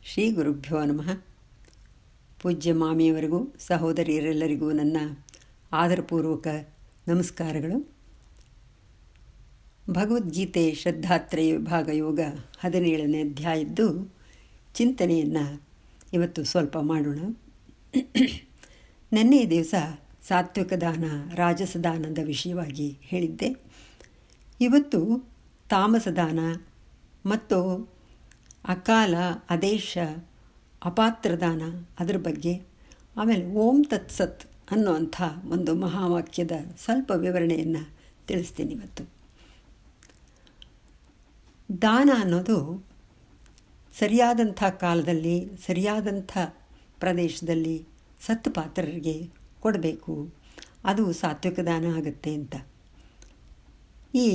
ಶ್ರೀ ಗುರುಭ್ಯೋ ನಮಃ. ಪೂಜ್ಯ ಮಾಮಿಯವರಿಗೂ ಸಹೋದರಿಯರೆಲ್ಲರಿಗೂ ನನ್ನ ಆದರಪೂರ್ವಕ ನಮಸ್ಕಾರಗಳು. ಭಗವದ್ಗೀತೆ ಶ್ರದ್ಧಾತ್ರಯ ವಿಭಾಗ ಯೋಗ 17ನೇ ಅಧ್ಯಾಯದ್ದು ಚಿಂತನೆಯನ್ನು ಇವತ್ತು ಸ್ವಲ್ಪ ಮಾಡೋಣ. ನೆನ್ನೆಯ ದಿವಸ ಸಾತ್ವಿಕ ದಾನ ರಾಜಸ ದಾನದ ವಿಷಯವಾಗಿ ಹೇಳಿದ್ದೆ. ಇವತ್ತು ತಾಮಸ ದಾನ ಮತ್ತು ಅಕಾಲ ಆದೇಶ ಅಪಾತ್ರದಾನ ಅದರ ಬಗ್ಗೆ, ಆಮೇಲೆ ಓಂ ತತ್ಸತ್ ಅನ್ನೋಂಥ ಒಂದು ಮಹಾವಾಕ್ಯದ ಸ್ವಲ್ಪ ವಿವರಣೆಯನ್ನು ತಿಳಿಸ್ತೀನಿ ಇವತ್ತು. ದಾನ ಅನ್ನೋದು ಸರಿಯಾದಂಥ ಕಾಲದಲ್ಲಿ ಸರಿಯಾದಂಥ ಪ್ರದೇಶದಲ್ಲಿ ಸತ್ತು ಪಾತ್ರರಿಗೆ ಕೊಡಬೇಕು, ಅದು ಸಾತ್ವಿಕ ದಾನ ಆಗುತ್ತೆ ಅಂತ. ಈ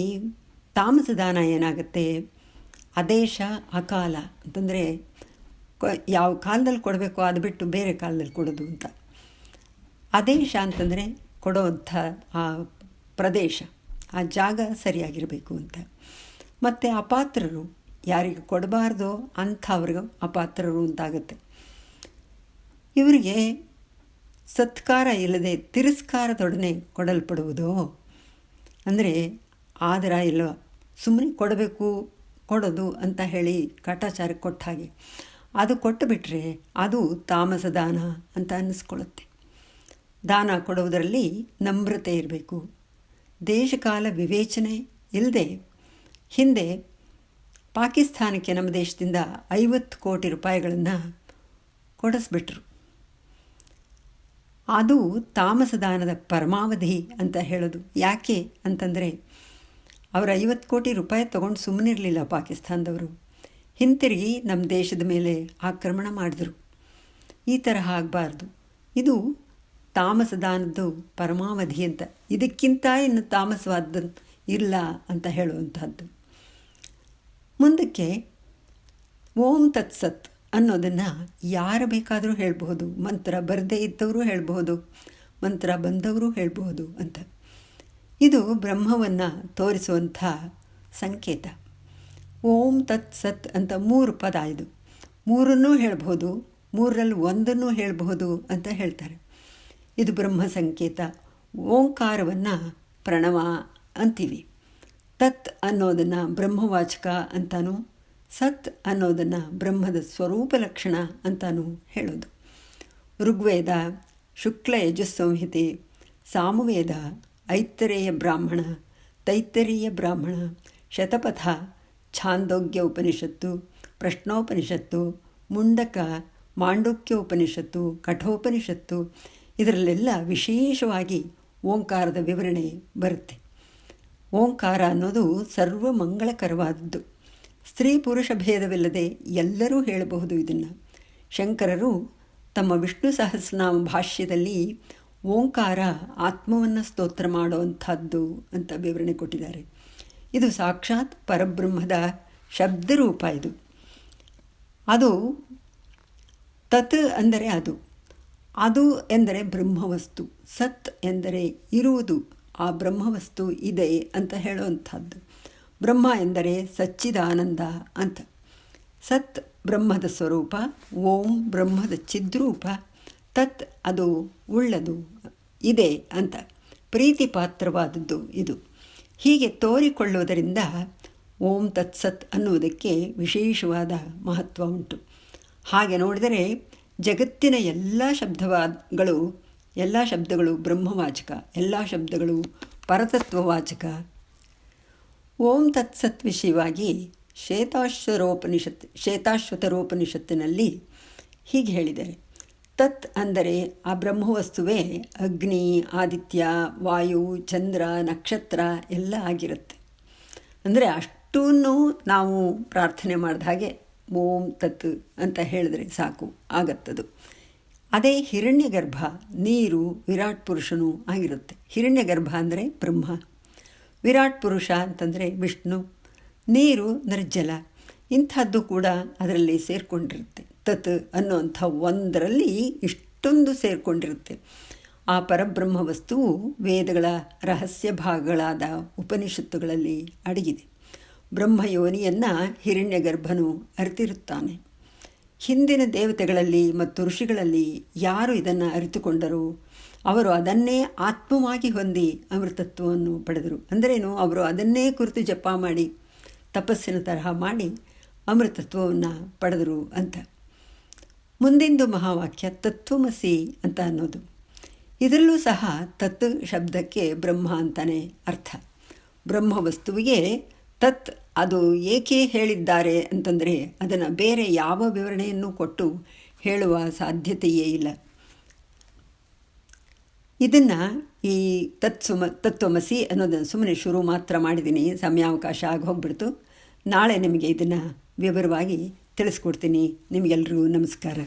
ತಾಮಸ ದಾನ ಏನಾಗುತ್ತೆ, ಆದೇಶ ಅಕಾಲ ಅಂತಂದರೆ ಯಾವ ಕಾಲದಲ್ಲಿ ಕೊಡಬೇಕು ಅದು ಬಿಟ್ಟು ಬೇರೆ ಕಾಲದಲ್ಲಿ ಕೊಡೋದು ಅಂತ. ಆದೇಶ ಅಂತಂದರೆ ಕೊಡೋವಂಥ ಆ ಪ್ರದೇಶ, ಆ ಜಾಗ ಸರಿಯಾಗಿರಬೇಕು ಅಂತ. ಮತ್ತು ಅಪಾತ್ರರು, ಯಾರಿಗೆ ಕೊಡಬಾರ್ದೋ ಅಂಥವ್ರಿಗೆ ಅಪಾತ್ರರು ಅಂತಾಗುತ್ತೆ. ಇವರಿಗೆ ಸತ್ಕಾರ ಇಲ್ಲದೆ ತಿರಸ್ಕಾರದೊಡನೆ ಕೊಡಲ್ಪಡುವುದು, ಅಂದರೆ ಆದರ ಇಲ್ಲ ಸುಮ್ಮನೆ ಕೊಡೋದು ಅಂತ ಹೇಳಿ ಕಾಟಾಚಾರಕ್ಕೆ ಕೊಟ್ಟ ಹಾಗೆ ಅದು ಕೊಟ್ಟು ಬಿಟ್ಟರೆ ಅದು ತಾಮಸ ದಾನ ಅಂತ ಅನ್ನಿಸ್ಕೊಳ್ಳುತ್ತೆ. ದಾನ ಕೊಡುವುದರಲ್ಲಿ ನಮ್ರತೆ ಇರಬೇಕು, ದೇಶಕಾಲ ವಿವೇಚನೆ ಇಲ್ಲದೆ. ಹಿಂದೆ ಪಾಕಿಸ್ತಾನಕ್ಕೆ ನಮ್ಮ ದೇಶದಿಂದ 50 ಕೋಟಿ ರೂಪಾಯಿಗಳನ್ನು ಕೊಡಿಸ್ಬಿಟ್ರು. ಅದು ತಾಮಸ ದಾನದ ಪರಮಾವಧಿ ಅಂತ ಹೇಳೋದು. ಯಾಕೆ ಅಂತಂದರೆ ಅವರು 50 ಕೋಟಿ ರೂಪಾಯಿ ತೊಗೊಂಡು ಸುಮ್ಮನಿರಲಿಲ್ಲ. ಪಾಕಿಸ್ತಾನದವರು ಹಿಂತಿರುಗಿ ನಮ್ಮ ದೇಶದ ಮೇಲೆ ಆಕ್ರಮಣ ಮಾಡಿದ್ರು. ಈ ತರಹ ಆಗಬಾರ್ದು. ಇದು ತಾಮಸ ದಾನದ್ದು ಪರಮಾವಧಿ ಅಂತ, ಇದಕ್ಕಿಂತ ಇನ್ನು ತಾಮಸವಾದ ಇಲ್ಲ ಅಂತ ಹೇಳುವಂಥದ್ದು. ಮುಂದಕ್ಕೆ ಓಂ ತತ್ಸತ್ ಅನ್ನೋದನ್ನು ಯಾರು ಬೇಕಾದರೂ ಹೇಳಬಹುದು, ಮಂತ್ರ ಬರದೇ ಇದ್ದವರು ಹೇಳಬಹುದು, ಮಂತ್ರ ಬಂದವರು ಹೇಳಬಹುದು ಅಂತ. ಇದು ಬ್ರಹ್ಮವನ್ನು ತೋರಿಸುವಂಥ ಸಂಕೇತ. ಓಂ ತತ್ ಸತ್ ಅಂತ 3 ಪದ, ಇದು 3 ಹೇಳ್ಬೋದು, 3ರಲ್ಲಿ 1 ಹೇಳಬಹುದು ಅಂತ ಹೇಳ್ತಾರೆ. ಇದು ಬ್ರಹ್ಮ ಸಂಕೇತ. ಓಂಕಾರವನ್ನು ಪ್ರಣವ ಅಂತೀವಿ. ತತ್ ಅನ್ನೋದನ್ನು ಬ್ರಹ್ಮವಾಚಕ ಅಂತಾನು, ಸತ್ ಅನ್ನೋದನ್ನು ಬ್ರಹ್ಮದ ಸ್ವರೂಪ ಲಕ್ಷಣ ಅಂತಾನು ಹೇಳೋದು. ಋಗ್ವೇದ, ಶುಕ್ಲ ಯಜುಸ್ಸಂಹಿತೆ, ಸಾಮವೇದ, ಐತ್ತರೇಯ ಬ್ರಾಹ್ಮಣ, ತೈತ್ತರೀಯ ಬ್ರಾಹ್ಮಣ, ಶತಪಥ, ಛಾಂದೋಗ್ಯ ಉಪನಿಷತ್ತು, ಪ್ರಶ್ನೋಪನಿಷತ್ತು, ಮುಂಡಕ, ಮಾಂಡುಕ್ಯ ಉಪನಿಷತ್ತು, ಕಠೋಪನಿಷತ್ತು, ಇದರಲ್ಲೆಲ್ಲ ವಿಶೇಷವಾಗಿ ಓಂಕಾರದ ವಿವರಣೆ ಬರುತ್ತೆ. ಓಂಕಾರ ಅನ್ನೋದು ಸರ್ವಮಂಗಳಕರವಾದದ್ದು. ಸ್ತ್ರೀ ಪುರುಷ ಭೇದವಿಲ್ಲದೆ ಎಲ್ಲರೂ ಹೇಳಬಹುದು ಇದನ್ನು. ಶಂಕರರು ತಮ್ಮ ವಿಷ್ಣು ಸಹಸ್ರನಾಮ ಭಾಷ್ಯದಲ್ಲಿ ಓಂಕಾರ ಆತ್ಮವನ್ನು ಸ್ತೋತ್ರ ಮಾಡುವಂಥದ್ದು ಅಂತ ವಿವರಣೆ ಕೊಟ್ಟಿದ್ದಾರೆ. ಇದು ಸಾಕ್ಷಾತ್ ಪರಬ್ರಹ್ಮದ ಶಬ್ದರೂಪ. ಅದು ತತ್ ಅಂದರೆ ಅದು ಎಂದರೆ ಬ್ರಹ್ಮವಸ್ತು, ಸತ್ ಎಂದರೆ ಇರುವುದು, ಆ ಬ್ರಹ್ಮವಸ್ತು ಇದೆ ಅಂತ ಹೇಳುವಂಥದ್ದು. ಬ್ರಹ್ಮ ಎಂದರೆ ಸಚ್ಚಿದಾನಂದ ಅಂತ. ಸತ್ ಬ್ರಹ್ಮದ ಸ್ವರೂಪ, ಓಂ ಬ್ರಹ್ಮದ ಚಿದ್ರೂಪ, ತತ್ ಅದು ಉಳ್ಳದು, ಇದೆ ಅಂತ ಪ್ರೀತಿ ಪಾತ್ರವಾದದ್ದು ಇದು. ಹೀಗೆ ತೋರಿಕೊಳ್ಳುವುದರಿಂದ ಓಂ ತತ್ಸತ್ ಅನ್ನುವುದಕ್ಕೆ ವಿಶೇಷವಾದ ಮಹತ್ವ ಉಂಟು. ಹಾಗೆ ನೋಡಿದರೆ ಜಗತ್ತಿನ ಎಲ್ಲ ಶಬ್ದಗಳು ಬ್ರಹ್ಮವಾಚಕ, ಎಲ್ಲ ಶಬ್ದಗಳು ಪರತತ್ವವಾಚಕ. ಓಂ ತತ್ಸತ್ ವಿಷಯವಾಗಿ ಶ್ವೇತಾಶ್ವತರೋಪನಿಷತ್ತಿನಲ್ಲಿ ಹೀಗೆ ಹೇಳಿದ್ದಾರೆ. ತತ್ ಅಂದರೆ ಆ ಬ್ರಹ್ಮವಸ್ತುವೇ ಅಗ್ನಿ, ಆದಿತ್ಯ, ವಾಯು, ಚಂದ್ರ, ನಕ್ಷತ್ರ ಎಲ್ಲ ಆಗಿರುತ್ತೆ. ಅಂದರೆ ಅಷ್ಟನ್ನು ನಾವು ಪ್ರಾರ್ಥನೆ ಮಾಡಿದ ಹಾಗೆ ಓಂ ತತ್ ಅಂತ ಹೇಳಿದ್ರೆ ಸಾಕು, ಆಗತ್ತದು. ಅದೇ ಹಿರಣ್ಯಗರ್ಭ, ನೀರು, ವಿರಾಟ್ ಪುರುಷನೂ ಆಗಿರುತ್ತೆ. ಹಿರಣ್ಯಗರ್ಭ ಅಂದರೆ ಬ್ರಹ್ಮ, ವಿರಾಟ್ ಪುರುಷ ಅಂತಂದರೆ ವಿಷ್ಣು, ನೀರು ಅಂದರೆ ಜಲ. ಇಂಥದ್ದು ಕೂಡ ಅದರಲ್ಲಿ ಸೇರಿಕೊಂಡಿರುತ್ತೆ. ತತ್ ಅನ್ನುವಂಥ ಒಂದರಲ್ಲಿ ಇಷ್ಟೊಂದು ಸೇರಿಕೊಂಡಿರುತ್ತೆ. ಆ ಪರಬ್ರಹ್ಮ ವಸ್ತುವು ವೇದಗಳ ರಹಸ್ಯ ಭಾಗಗಳಾದ ಉಪನಿಷತ್ತುಗಳಲ್ಲಿ ಅಡಗಿದೆ. ಬ್ರಹ್ಮಯೋನಿಯನ್ನು ಹಿರಣ್ಯಗರ್ಭನು ಅರಿತಿರುತ್ತಾನೆ. ಹಿಂದಿನ ದೇವತೆಗಳಲ್ಲಿ ಮತ್ತು ಋಷಿಗಳಲ್ಲಿ ಯಾರು ಇದನ್ನು ಅರಿತುಕೊಂಡರು ಅವರು ಅದನ್ನೇ ಆತ್ಮವಾಗಿ ಹೊಂದಿ ಅಮೃತತ್ವವನ್ನು ಪಡೆದರು. ಅಂದರೇನು, ಅವರು ಅದನ್ನೇ ಕುರಿತು ಜಪ ಮಾಡಿ ತಪಸ್ಸಿನ ತರಹ ಮಾಡಿ ಅಮೃತತ್ವವನ್ನು ಪಡೆದರು ಅಂತ. ಮುಂದಿಂದು ಮಹಾವಾಕ್ಯ ತತ್ವಮಸಿ ಅಂತ ಅನ್ನೋದು. ಇದರಲ್ಲೂ ಸಹ ತತ್ ಶಬ್ದಕ್ಕೆ ಬ್ರಹ್ಮ ಅಂತಲೇ ಅರ್ಥ. ಬ್ರಹ್ಮ ವಸ್ತುವಿಗೆ ತತ್ ಅದು ಏಕೆ ಹೇಳಿದ್ದಾರೆ ಅಂತಂದರೆ ಅದನ್ನು ಬೇರೆ ಯಾವ ವಿವರಣೆಯನ್ನು ಕೊಟ್ಟು ಹೇಳುವ ಸಾಧ್ಯತೆಯೇ ಇಲ್ಲ. ಇದನ್ನು ಈ ತತ್ವಮಸಿ ಅನ್ನೋದನ್ನು ಸುಮ್ಮನೆ ಶುರು ಮಾತ್ರ ಮಾಡಿದ್ದೀನಿ, ಸಮಯಾವಕಾಶ ಆಗಿ ಹೋಗ್ಬಿಡ್ತು. ನಾಳೆ ನಿಮಗೆ ಇದನ್ನು ವಿವರವಾಗಿ ತಿಳಿಸ್ಕೊಡ್ತೀನಿ. ನಿಮಗೆಲ್ಲರಿಗೂ ನಮಸ್ಕಾರ.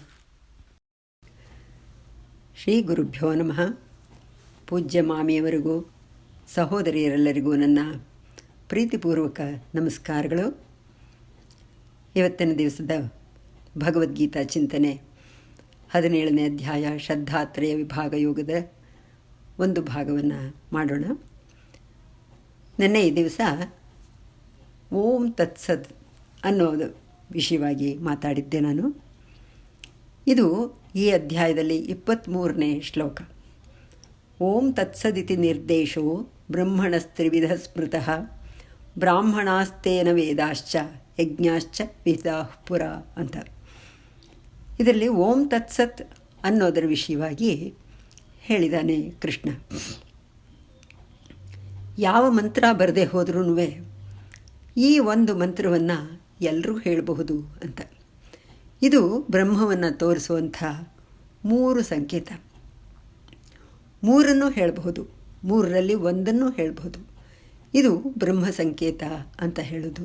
ಶ್ರೀ ಗುರುಭ್ಯೋ ನಮಃ. ಪೂಜ್ಯ ಮಾಮಿಯವರಿಗೂ ಸಹೋದರಿಯರೆಲ್ಲರಿಗೂ ನನ್ನ ಪ್ರೀತಿಪೂರ್ವಕ ನಮಸ್ಕಾರಗಳು. ಇವತ್ತಿನ ದಿವಸದ ಭಗವದ್ಗೀತಾ ಚಿಂತನೆ 17ನೇ ಅಧ್ಯಾಯ ಶ್ರದ್ಧಾತ್ರಯ ವಿಭಾಗ ಯೋಗದ ಒಂದು ಭಾಗವನ್ನು ಮಾಡೋಣ. ನಿನ್ನೆ ಈ ದಿವಸ ಓಂ ತತ್ಸದ್ ಅನ್ನೋದು ವಿಷಯವಾಗಿ ಮಾತಾಡಿದ್ದೆ ನಾನು. ಇದು ಈ ಅಧ್ಯಾಯದಲ್ಲಿ 23ನೇ ಶ್ಲೋಕ. ಓಂ ತತ್ಸದಿತಿ ನಿರ್ದೇಶೋ ಬ್ರಹ್ಮಣಸ್ತ್ರಿವಿಧ ಸ್ಮೃತಃ ಬ್ರಾಹ್ಮಣಾಸ್ತೇನ ವೇದಾಶ್ಚ ಯಜ್ಞಾಶ್ಚ ವಿಹಿತಾಃ ಪುರ ಅಂತ. ಇದರಲ್ಲಿ ಓಂ ತತ್ಸತ್ ಅನ್ನೋದರ ವಿಷಯವಾಗಿ ಹೇಳಿದ್ದಾನೆ ಕೃಷ್ಣ. ಯಾವ ಮಂತ್ರ ಬರದೆ ಹೋದ್ರೂ ಈ ಒಂದು ಮಂತ್ರವನ್ನು ಎಲ್ಲರೂ ಹೇಳಬಹುದು ಅಂತ. ಇದು ಬ್ರಹ್ಮವನ್ನು ತೋರಿಸುವಂಥ 3 ಸಂಕೇತ. 3 ಹೇಳಬಹುದು, 3ರಲ್ಲಿ 1 ಹೇಳಬಹುದು. ಇದು ಬ್ರಹ್ಮ ಸಂಕೇತ ಅಂತ ಹೇಳೋದು.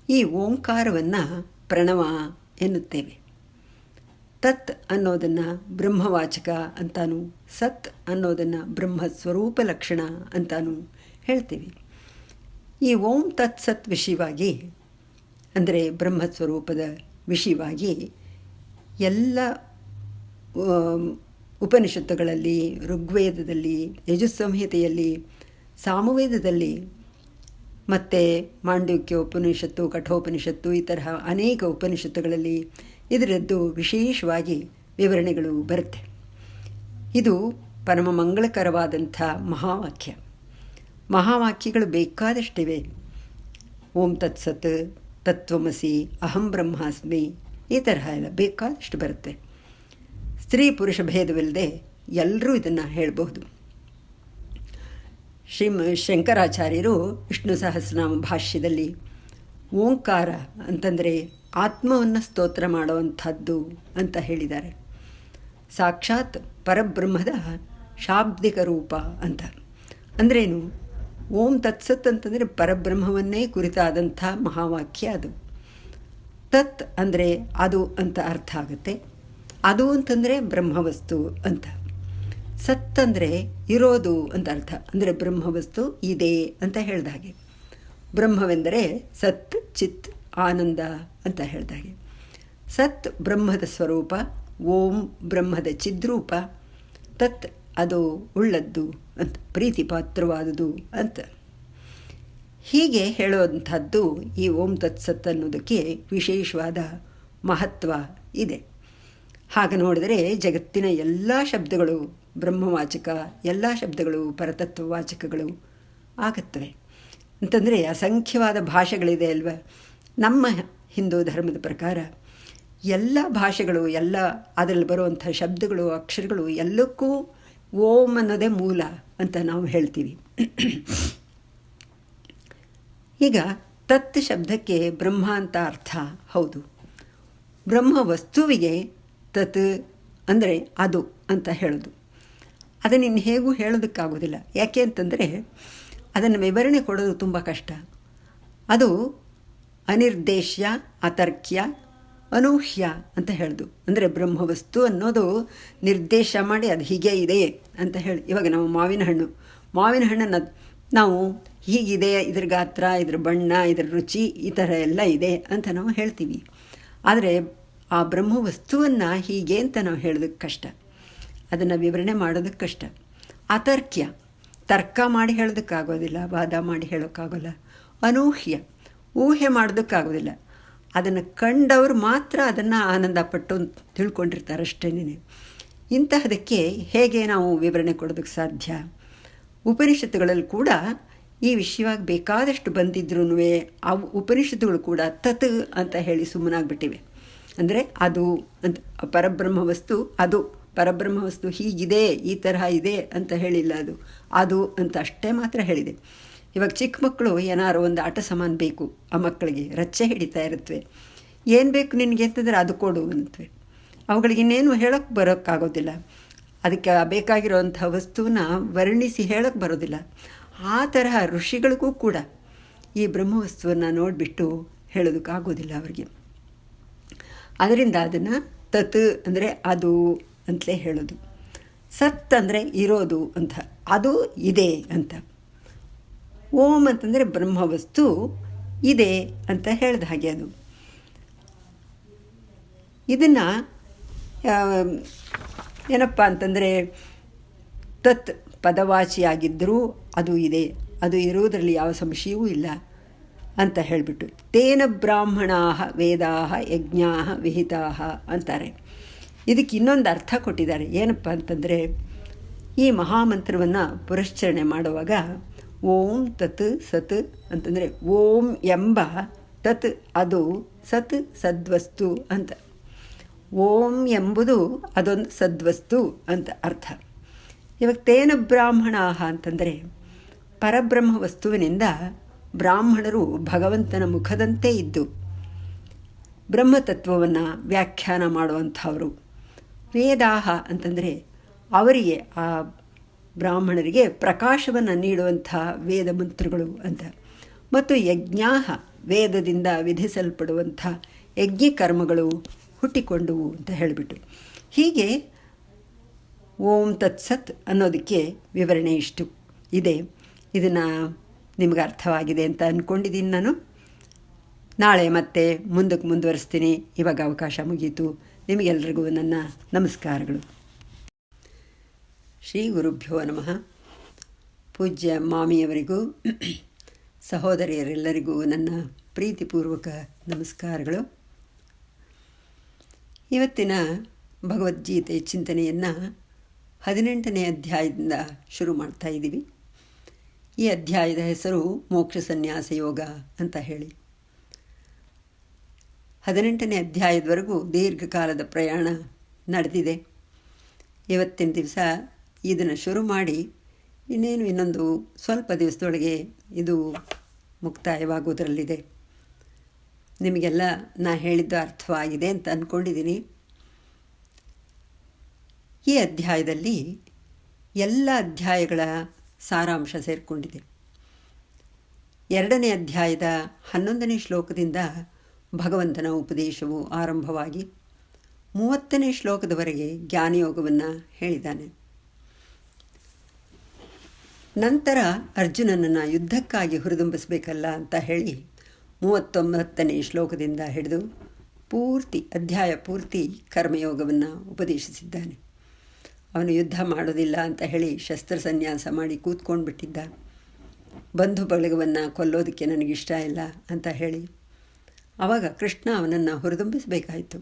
ಈ ಓಂಕಾರವನ್ನು ಪ್ರಣವ ಎನ್ನುತ್ತೇವೆ. ತತ್ ಅನ್ನೋದನ್ನು ಬ್ರಹ್ಮವಾಚಕ ಅಂತಾನು, ಸತ್ ಅನ್ನೋದನ್ನು ಬ್ರಹ್ಮಸ್ವರೂಪ ಲಕ್ಷಣ ಅಂತಾನು ಹೇಳ್ತೀವಿ. ಈ ಓಂ ತತ್ ಸತ್ ವಿಷಯವಾಗಿ ಅಂದರೆ ಬ್ರಹ್ಮಸ್ವರೂಪದ ವಿಷಯವಾಗಿ ಎಲ್ಲ ಉಪನಿಷತ್ತುಗಳಲ್ಲಿ, ಋಗ್ವೇದದಲ್ಲಿ, ಯಜುಸ್ಸಂಹಿತೆಯಲ್ಲಿ, ಸಾಮವೇದದಲ್ಲಿ ಮತ್ತು ಮಾಂಡವ್ಯ ಉಪನಿಷತ್ತು, ಕಠೋಪನಿಷತ್ತು, ಈ ತರಹ ಅನೇಕ ಉಪನಿಷತ್ತುಗಳಲ್ಲಿ ಇದರದ್ದು ವಿಶೇಷವಾಗಿ ವಿವರಣೆಗಳು ಬರುತ್ತೆ. ಇದು ಪರಮ ಮಂಗಳಕರವಾದಂಥ ಮಹಾವಾಕ್ಯ. ಮಹಾವಾಕ್ಯಗಳು ಬೇಕಾದಷ್ಟಿವೆ. ಓಂ ತತ್ಸತ್, ತತ್ವಮಸಿ, ಅಹಂ ಬ್ರಹ್ಮಾಸ್ಮಿ, ಈ ತರಹ ಎಲ್ಲ ಬೇಕಾದಷ್ಟು ಬರುತ್ತೆ. ಸ್ತ್ರೀ ಪುರುಷ ಭೇದವಿಲ್ಲದೆ ಎಲ್ಲರೂ ಇದನ್ನು ಹೇಳಬಹುದು. ಶಂಕರಾಚಾರ್ಯರು ವಿಷ್ಣು ಸಹಸ್ರನಾಮ ಭಾಷ್ಯದಲ್ಲಿ ಓಂಕಾರ ಅಂತಂದರೆ ಆತ್ಮವನ್ನು ಸ್ತೋತ್ರ ಮಾಡುವಂಥದ್ದು ಅಂತ ಹೇಳಿದ್ದಾರೆ. ಸಾಕ್ಷಾತ್ ಪರಬ್ರಹ್ಮದ ಶಾಬ್ದಿಕ ರೂಪ ಅಂತ. ಅಂದ್ರೇನು? ಓಂ ತತ್ಸತ್ ಅಂತಂದರೆ ಪರಬ್ರಹ್ಮವನ್ನೇ ಕುರಿತಾದಂಥ ಮಹಾವಾಕ್ಯ ಅದು. ತತ್ ಅಂದರೆ ಅದು ಅಂತ ಅರ್ಥ ಆಗುತ್ತೆ. ಅದು ಅಂತಂದರೆ ಬ್ರಹ್ಮವಸ್ತು ಅಂತ. ಸತ್ ಅಂದರೆ ಇರೋದು ಅಂತ ಅರ್ಥ. ಅಂದರೆ ಬ್ರಹ್ಮವಸ್ತು ಇದೆ ಅಂತ ಹೇಳ್ದಾಗೆ. ಬ್ರಹ್ಮವೆಂದರೆ ಸತ್, ಚಿತ್, ಆನಂದ ಅಂತ ಹೇಳ್ದಾಗೆ. ಸತ್ ಬ್ರಹ್ಮದ ಸ್ವರೂಪ, ಓಂ ಬ್ರಹ್ಮದ ಚಿದ್ರೂಪ, ತತ್ ಅದು ಉಳ್ಳದ್ದು ಅಂತ, ಪ್ರೀತಿ ಪಾತ್ರವಾದುದು ಅಂತ. ಹೀಗೆ ಹೇಳುವಂಥದ್ದು ಈ ಓಂ ತತ್ಸತ್ ಅನ್ನೋದಕ್ಕೆ ವಿಶೇಷವಾದ ಮಹತ್ವ ಇದೆ. ಹಾಗೆ ನೋಡಿದರೆ ಜಗತ್ತಿನ ಎಲ್ಲ ಶಬ್ದಗಳು ಬ್ರಹ್ಮವಾಚಕ, ಎಲ್ಲ ಶಬ್ದಗಳು ಪರತತ್ವವಾಚಕಗಳು ಆಗುತ್ತವೆ. ಅಂತಂದರೆ ಅಸಂಖ್ಯವಾದ ಭಾಷೆಗಳಿದೆ ಅಲ್ವ. ನಮ್ಮ ಹಿಂದೂ ಧರ್ಮದ ಪ್ರಕಾರ ಎಲ್ಲ ಭಾಷೆಗಳು, ಎಲ್ಲ ಅದರಲ್ಲಿ ಬರುವಂಥ ಶಬ್ದಗಳು, ಅಕ್ಷರಗಳು ಎಲ್ಲಕ್ಕೂ ಓಂ ಅನ್ನೋದೇ ಮೂಲ ಅಂತ ನಾವು ಹೇಳ್ತೀವಿ. ಈಗ ತತ್ ಶಬ್ದಕ್ಕೆ ಬ್ರಹ್ಮ ಅಂತ ಅರ್ಥ. ಹೌದು, ಬ್ರಹ್ಮ ವಸ್ತುವಿಗೆ ತತ್ ಅಂದರೆ ಅದು ಅಂತ ಹೇಳೋದು. ಅದನ್ನು ಇನ್ನು ಹೇಗೂ ಹೇಳೋದಕ್ಕಾಗೋದಿಲ್ಲ. ಯಾಕೆ ಅಂತಂದರೆ ಅದನ್ನು ವಿವರಣೆ ಕೊಡೋದು ತುಂಬ ಕಷ್ಟ. ಅದು ಅನಿರ್ದೇಶ್ಯ, ಅತರ್ಕ್ಯ, ಅನೂಹ್ಯ ಅಂತ ಹೇಳೋದು. ಅಂದರೆ ಬ್ರಹ್ಮವಸ್ತು ಅನ್ನೋದು ನಿರ್ದೇಶ ಮಾಡಿ ಅದು ಹೀಗೆ ಇದೆ ಅಂತ ಹೇಳಿ. ಇವಾಗ ನಾವು ಮಾವಿನ ಹಣ್ಣನ್ನು ನಾವು ಹೀಗಿದೆ, ಇದ್ರ ಗಾತ್ರ, ಇದ್ರ ಬಣ್ಣ, ಇದ್ರ ರುಚಿ, ಈ ಥರ ಎಲ್ಲ ಇದೆ ಅಂತ ನಾವು ಹೇಳ್ತೀವಿ. ಆದರೆ ಆ ಬ್ರಹ್ಮವಸ್ತುವನ್ನು ಹೀಗೆ ಅಂತ ನಾವು ಹೇಳೋದಕ್ಕೆ ಕಷ್ಟ. ಅದನ್ನು ವಿವರಣೆ ಮಾಡೋದಕ್ಕೆ ಕಷ್ಟ. ಅತರ್ಕ್ಯ, ತರ್ಕ ಮಾಡಿ ಹೇಳೋದಕ್ಕಾಗೋದಿಲ್ಲ, ವಾದ ಮಾಡಿ ಹೇಳೋಕ್ಕಾಗೋಲ್ಲ. ಅನೂಹ್ಯ, ಊಹೆ ಮಾಡೋದಕ್ಕಾಗೋದಿಲ್ಲ. ಅದನ್ನು ಕಂಡವರು ಮಾತ್ರ ಅದನ್ನು ಆನಂದಪಟ್ಟು ತಿಳ್ಕೊಂಡಿರ್ತಾರೆ ಅಷ್ಟೇನೆ. ಇಂತಹದಕ್ಕೆ ಹೇಗೆ ನಾವು ವಿವರಣೆ ಕೊಡೋದಕ್ಕೆ ಸಾಧ್ಯ? ಉಪನಿಷತ್ತುಗಳಲ್ಲಿ ಕೂಡ ಈ ವಿಷಯವಾಗಿ ಬೇಕಾದಷ್ಟು ಬಂದಿದ್ರೂ ಅವು ಉಪನಿಷತ್ತುಗಳು ಕೂಡ ತತ್ ಅಂತ ಹೇಳಿ ಸುಮ್ಮನಾಗ್ಬಿಟ್ಟಿವೆ. ಅಂದರೆ ಅದು ಅಂತ ಪರಬ್ರಹ್ಮ ವಸ್ತು, ಅದು ಪರಬ್ರಹ್ಮ ವಸ್ತು ಹೀಗಿದೆ, ಈ ತರಹ ಇದೆ ಅಂತ ಹೇಳಿಲ್ಲ. ಅದು ಅಂತ ಅಷ್ಟೇ ಮಾತ್ರ ಹೇಳಿದೆ. ಇವಾಗ ಚಿಕ್ಕ ಮಕ್ಕಳು ಏನಾರು ಒಂದು ಆಟ ಸಾಮಾನು ಬೇಕು, ಆ ಮಕ್ಕಳಿಗೆ ರಚ್ಚೆ ಹಿಡಿತಾ ಇರುತ್ತವೆ. ಏನು ಬೇಕು ನಿನಗೆ ಅಂತಂದರೆ ಅದು ಕೊಡು ಅಂತವೆ. ಅವುಗಳಿಗೆ ಇನ್ನೇನು ಹೇಳೋಕ್ಕೆ ಬರೋಕ್ಕಾಗೋದಿಲ್ಲ, ಅದಕ್ಕೆ ಬೇಕಾಗಿರೋವಂಥ ವಸ್ತುವನ್ನ ವರ್ಣಿಸಿ ಹೇಳೋಕ್ಕೆ ಬರೋದಿಲ್ಲ. ಆ ತರಹ ಋಷಿಗಳಿಗೂ ಕೂಡ ಈ ಬ್ರಹ್ಮವಸ್ತುವನ್ನು ನೋಡಿಬಿಟ್ಟು ಹೇಳೋದಕ್ಕಾಗೋದಿಲ್ಲ ಅವರಿಗೆ. ಅದರಿಂದ ಅದನ್ನು ತತ್ ಅಂದರೆ ಅದು ಅಂತಲೇ ಹೇಳೋದು. ಸತ್ ಅಂದರೆ ಇರೋದು ಅಂತ, ಅದು ಇದೆ ಅಂತ. ಓಂ ಅಂತಂದರೆ ಬ್ರಹ್ಮವಸ್ತು ಇದೆ ಅಂತ ಹೇಳಿದ ಹಾಗೆ. ಅದು ಇದನ್ನು ಏನಪ್ಪ ಅಂತಂದರೆ ತತ್ ಪದವಾಚಿಯಾಗಿದ್ದರೂ ಅದು ಇದೆ, ಅದು ಇರುವುದರಲ್ಲಿ ಯಾವ ಸಂಶಯವೂ ಇಲ್ಲ ಅಂತ ಹೇಳಿಬಿಟ್ಟು ತೇನ ಬ್ರಾಹ್ಮಣಾ ವೇದಾ ಯಜ್ಞಾ ವಿಹಿತಾ ಅಂತಾರೆ. ಇದಕ್ಕೆ ಇನ್ನೊಂದು ಅರ್ಥ ಕೊಟ್ಟಿದ್ದಾರೆ. ಏನಪ್ಪ ಅಂತಂದರೆ ಈ ಮಹಾಮಂತ್ರವನ್ನು ಪುರಶ್ಚರಣೆ ಮಾಡುವಾಗ ಓಂ ತತ್ ಸತ್ ಅಂತಂದರೆ ಓಂ ಎಂಬ ತತ್ ಅದು, ಸತ್ ಸದ್ವಸ್ತು ಅಂತ. ಓಂ ಎಂಬುದು ಅದೊಂದು ಸದ್ವಸ್ತು ಅಂತ ಅರ್ಥ. ಇವಾಗ ತೇನ ಬ್ರಾಹ್ಮಣಾ ಅಂತಂದರೆ ಪರಬ್ರಹ್ಮ ವಸ್ತುವಿನಿಂದ ಬ್ರಾಹ್ಮಣರು ಭಗವಂತನ ಮುಖದಂತೆ ಇದ್ದು ಬ್ರಹ್ಮತತ್ವವನ್ನು ವ್ಯಾಖ್ಯಾನ ಮಾಡುವಂಥವರು. ವೇದಾಹ ಅಂತಂದರೆ ಅವರಿಗೆ, ಆ ಬ್ರಾಹ್ಮಣರಿಗೆ ಪ್ರಕಾಶವನ್ನು ನೀಡುವಂಥ ವೇದ ಮಂತ್ರಗಳು ಅಂತ. ಮತ್ತು ಯಜ್ಞಾಹ ವೇದದಿಂದ ವಿಧಿಸಲ್ಪಡುವಂಥ ಯಜ್ಞಕರ್ಮಗಳು ಹುಟ್ಟಿಕೊಂಡವು ಅಂತ ಹೇಳಿಬಿಟ್ಟು ಹೀಗೆ ಓಂ ತತ್ಸತ್ ಅನ್ನೋದಕ್ಕೆ ವಿವರಣೆ ಇಷ್ಟು ಇದೆ. ಇದನ್ನು ನಿಮಗೆ ಅರ್ಥವಾಗಿದೆ ಅಂತ ಅಂದ್ಕೊಂಡಿದ್ದೀನಿ ನಾನು. ನಾಳೆ ಮತ್ತೆ ಮುಂದಕ್ಕೆ ಮುಂದುವರಿಸ್ತೀನಿ. ಇವಾಗ ಅವಕಾಶ ಮುಗೀತು. ನಿಮಗೆಲ್ಲರಿಗೂ ನನ್ನ ನಮಸ್ಕಾರಗಳು. ಶ್ರೀ ಗುರುಭ್ಯೋ ನಮಃ. ಪೂಜ್ಯ ಮಾಮಿಯವರಿಗೂ ಸಹೋದರಿಯರೆಲ್ಲರಿಗೂ ನನ್ನ ಪ್ರೀತಿಪೂರ್ವಕ ನಮಸ್ಕಾರಗಳು. ಇವತ್ತಿನ ಭಗವದ್ಗೀತೆ ಚಿಂತನೆಯನ್ನು 18ನೇ ಅಧ್ಯಾಯದಿಂದ ಶುರು ಮಾಡ್ತಾ ಇದ್ದೀವಿ. ಈ ಅಧ್ಯಾಯದ ಹೆಸರು ಮೋಕ್ಷ ಸನ್ಯಾಸ ಯೋಗ ಅಂತ ಹೇಳಿ. 18ನೇ ಅಧ್ಯಾಯದವರೆಗೂ ದೀರ್ಘಕಾಲದ ಪ್ರಯಾಣ ನಡೆದಿದೆ. ಇವತ್ತಿನ ದಿವಸ ಇದನ್ನು ಶುರು ಮಾಡಿ ಇನ್ನೊಂದು ಸ್ವಲ್ಪ ದಿವಸದೊಳಗೆ ಇದು ಮುಕ್ತಾಯವಾಗೋದರಲ್ಲಿದೆ. ನಿಮಗೆಲ್ಲ ನಾ ಹೇಳಿದ್ದು ಅರ್ಥವಾಗಿದೆ ಅಂತ ಅಂದ್ಕೊಂಡಿದ್ದೀನಿ. ಈ ಅಧ್ಯಾಯದಲ್ಲಿ ಎಲ್ಲ ಅಧ್ಯಾಯಗಳ ಸಾರಾಂಶ ಸೇರಿಕೊಂಡಿದೆ. 2ನೇ ಅಧ್ಯಾಯದ 11ನೇ ಶ್ಲೋಕದಿಂದ ಭಗವಂತನ ಉಪದೇಶವು ಆರಂಭವಾಗಿ 30ನೇ ಶ್ಲೋಕದವರೆಗೆ ಜ್ಞಾನಯೋಗವನ್ನು ಹೇಳಿದ್ದಾನೆ. ನಂತರ ಅರ್ಜುನನನ್ನು ಯುದ್ಧಕ್ಕಾಗಿ ಹುರಿದುಂಬಿಸಬೇಕಲ್ಲ ಅಂತ ಹೇಳಿ 39ನೇ ಶ್ಲೋಕದಿಂದ ಹಿಡಿದು ಅಧ್ಯಾಯ ಪೂರ್ತಿ ಕರ್ಮಯೋಗವನ್ನು ಉಪದೇಶಿಸಿದ್ದಾನೆ. ಅವನು ಯುದ್ಧ ಮಾಡೋದಿಲ್ಲ ಅಂತ ಹೇಳಿ ಶಸ್ತ್ರ ಸನ್ಯಾಸ ಮಾಡಿ ಕೂತ್ಕೊಂಡ್ಬಿಟ್ಟಿದ್ದ. ಬಂಧು ಬಳಗವನ್ನು ಕೊಲ್ಲೋದಕ್ಕೆ ನನಗಿಷ್ಟ ಇಲ್ಲ ಅಂತ ಹೇಳಿ ಆವಾಗ ಕೃಷ್ಣ ಅವನನ್ನು ಹುರಿದುಂಬಿಸಬೇಕಾಯಿತು.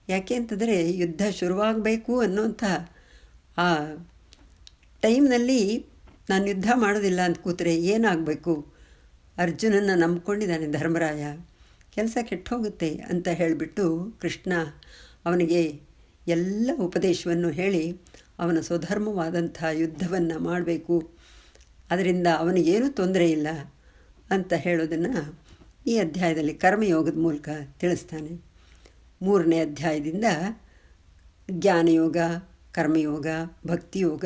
ಯಾಕೆ ಅಂತಂದರೆ ಯುದ್ಧ ಶುರುವಾಗಬೇಕು ಅನ್ನೋಂಥ ಆ ಟೈಮ್ನಲ್ಲಿ ನಾನು ಯುದ್ಧ ಮಾಡೋದಿಲ್ಲ ಅಂತ ಕೂತ್ರೆ ಏನಾಗಬೇಕು? ಅರ್ಜುನನ್ನು ನಂಬ್ಕೊಂಡಿದ್ದಾನೆ ಧರ್ಮರಾಯ, ಕೆಲಸ ಕೆಟ್ಟೋಗುತ್ತೆ ಅಂತ ಹೇಳಿಬಿಟ್ಟು ಕೃಷ್ಣ ಅವನಿಗೆ ಎಲ್ಲ ಉಪದೇಶವನ್ನು ಹೇಳಿ ಅವನ ಸ್ವಧರ್ಮವಾದಂಥ ಯುದ್ಧವನ್ನು ಮಾಡಬೇಕು, ಅದರಿಂದ ಅವನಿಗೇನೂ ತೊಂದರೆ ಇಲ್ಲ ಅಂತ ಹೇಳೋದನ್ನು ಈ ಅಧ್ಯಾಯದಲ್ಲಿ ಕರ್ಮಯೋಗದ ಮೂಲಕ ತಿಳಿಸ್ತಾನೆ. 3ನೇ ಅಧ್ಯಾಯದಿಂದ ಜ್ಞಾನಯೋಗ, ಕರ್ಮಯೋಗ, ಭಕ್ತಿಯೋಗ,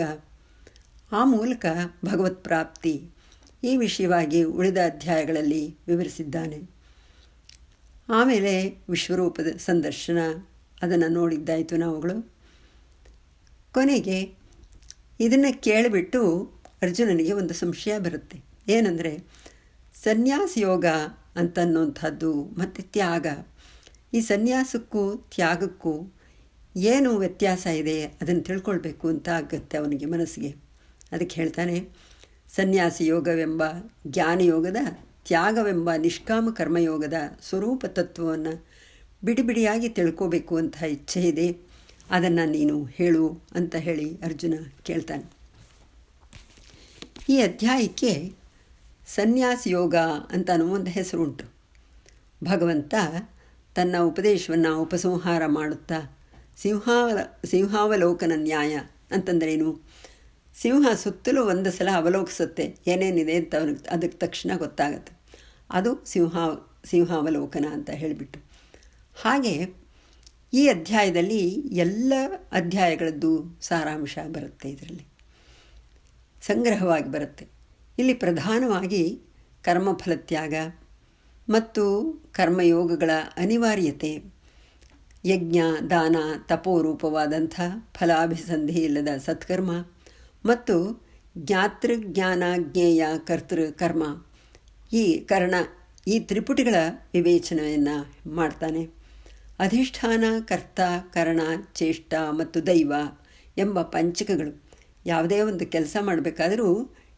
ಆ ಮೂಲಕ ಭಗವತ್ ಪ್ರಾಪ್ತಿ ಈ ವಿಷಯವಾಗಿ ಉಳಿದ ಅಧ್ಯಾಯಗಳಲ್ಲಿ ವಿವರಿಸಿದ್ದಾನೆ. ಆಮೇಲೆ ವಿಶ್ವರೂಪದ ಸಂದರ್ಶನ ಅದನ್ನು ನೋಡಿದ್ದಾಯಿತು ನಾವುಗಳು. ಕೊನೆಗೆ ಇದನ್ನು ಕೇಳಿಬಿಟ್ಟು ಅರ್ಜುನನಿಗೆ ಒಂದು ಸಂಶಯ ಬರುತ್ತೆ. ಏನಂದರೆ ಸನ್ಯಾಸ ಯೋಗ ಅಂತನ್ನುವಂಥದ್ದು ಮತ್ತು ತ್ಯಾಗ, ಈ ಸನ್ಯಾಸಕ್ಕೂ ತ್ಯಾಗಕ್ಕೂ ಏನು ವ್ಯತ್ಯಾಸ ಇದೆ ಅದನ್ನು ತಿಳ್ಕೊಳ್ಬೇಕು ಅಂತ ಆಗುತ್ತೆ ಅವನಿಗೆ ಮನಸ್ಸಿಗೆ. ಅದಕ್ಕೆ ಹೇಳ್ತಾನೆ, ಸನ್ಯಾಸಿ ಯೋಗವೆಂಬ ಜ್ಞಾನಯೋಗದ ತ್ಯಾಗವೆಂಬ ನಿಷ್ಕಾಮ ಕರ್ಮಯೋಗದ ಸ್ವರೂಪ ತತ್ವವನ್ನು ಬಿಡಿಬಿಡಿಯಾಗಿ ತಿಳ್ಕೋಬೇಕು ಅಂತ ಇಚ್ಛೆ ಇದೆ, ಅದನ್ನು ನೀನು ಹೇಳು ಅಂತ ಹೇಳಿ ಅರ್ಜುನ ಕೇಳ್ತಾನೆ. ಈ ಅಧ್ಯಾಯಕ್ಕೆ ಸನ್ಯಾಸ ಯೋಗ ಅಂತ ಅನ್ನೋ ಒಂದು ಹೆಸರುಂಟು. ಭಗವಂತ ತನ್ನ ಉಪದೇಶವನ್ನು ಉಪಸಂಹಾರ ಮಾಡುತ್ತಾ ಸಿಂಹಾವಲೋಕನ ನ್ಯಾಯ ಅಂತಂದ್ರೇನು, ಸಿಂಹ ಸುತ್ತಲೂ ಒಂದು ಸಲ ಅವಲೋಕಿಸುತ್ತೆ ಏನೇನಿದೆ ಅಂತ ಅದಕ್ಕೆ ತಕ್ಷಣ ಗೊತ್ತಾಗತ್ತೆ, ಅದು ಸಿಂಹಾವಲೋಕನ ಅಂತ ಹೇಳಿಬಿಟ್ಟು. ಹಾಗೆ ಈ ಅಧ್ಯಾಯದಲ್ಲಿ ಎಲ್ಲ ಅಧ್ಯಾಯಗಳದ್ದು ಸಾರಾಂಶ ಬರುತ್ತೆ, ಇದರಲ್ಲಿ ಸಂಗ್ರಹವಾಗಿ ಬರುತ್ತೆ. ಇಲ್ಲಿ ಪ್ರಧಾನವಾಗಿ ಕರ್ಮಫಲತ್ಯಾಗ ಮತ್ತು ಕರ್ಮಯೋಗಗಳ ಅನಿವಾರ್ಯತೆ, ಯಜ್ಞ ದಾನ ತಪೋರೂಪವಾದಂಥ ಫಲಾಭಿಸಂಧಿ ಇಲ್ಲದ ಸತ್ಕರ್ಮ ಮತ್ತು ಜ್ಞಾತೃಜ್ಞಾನ ಜ್ಞೇಯ ಕರ್ತೃ ಕರ್ಮ ಈ ತ್ರಿಪುಟಿಗಳ ವಿವೇಚನೆಯನ್ನು ಮಾಡ್ತಾನೆ. ಅಧಿಷ್ಠಾನ ಕರ್ತ ಕರಣ ಚೇಷ್ಟ ಮತ್ತು ದೈವ ಎಂಬ ಪಂಚಕಗಳು ಯಾವುದೇ ಒಂದು ಕೆಲಸ ಮಾಡಬೇಕಾದರೂ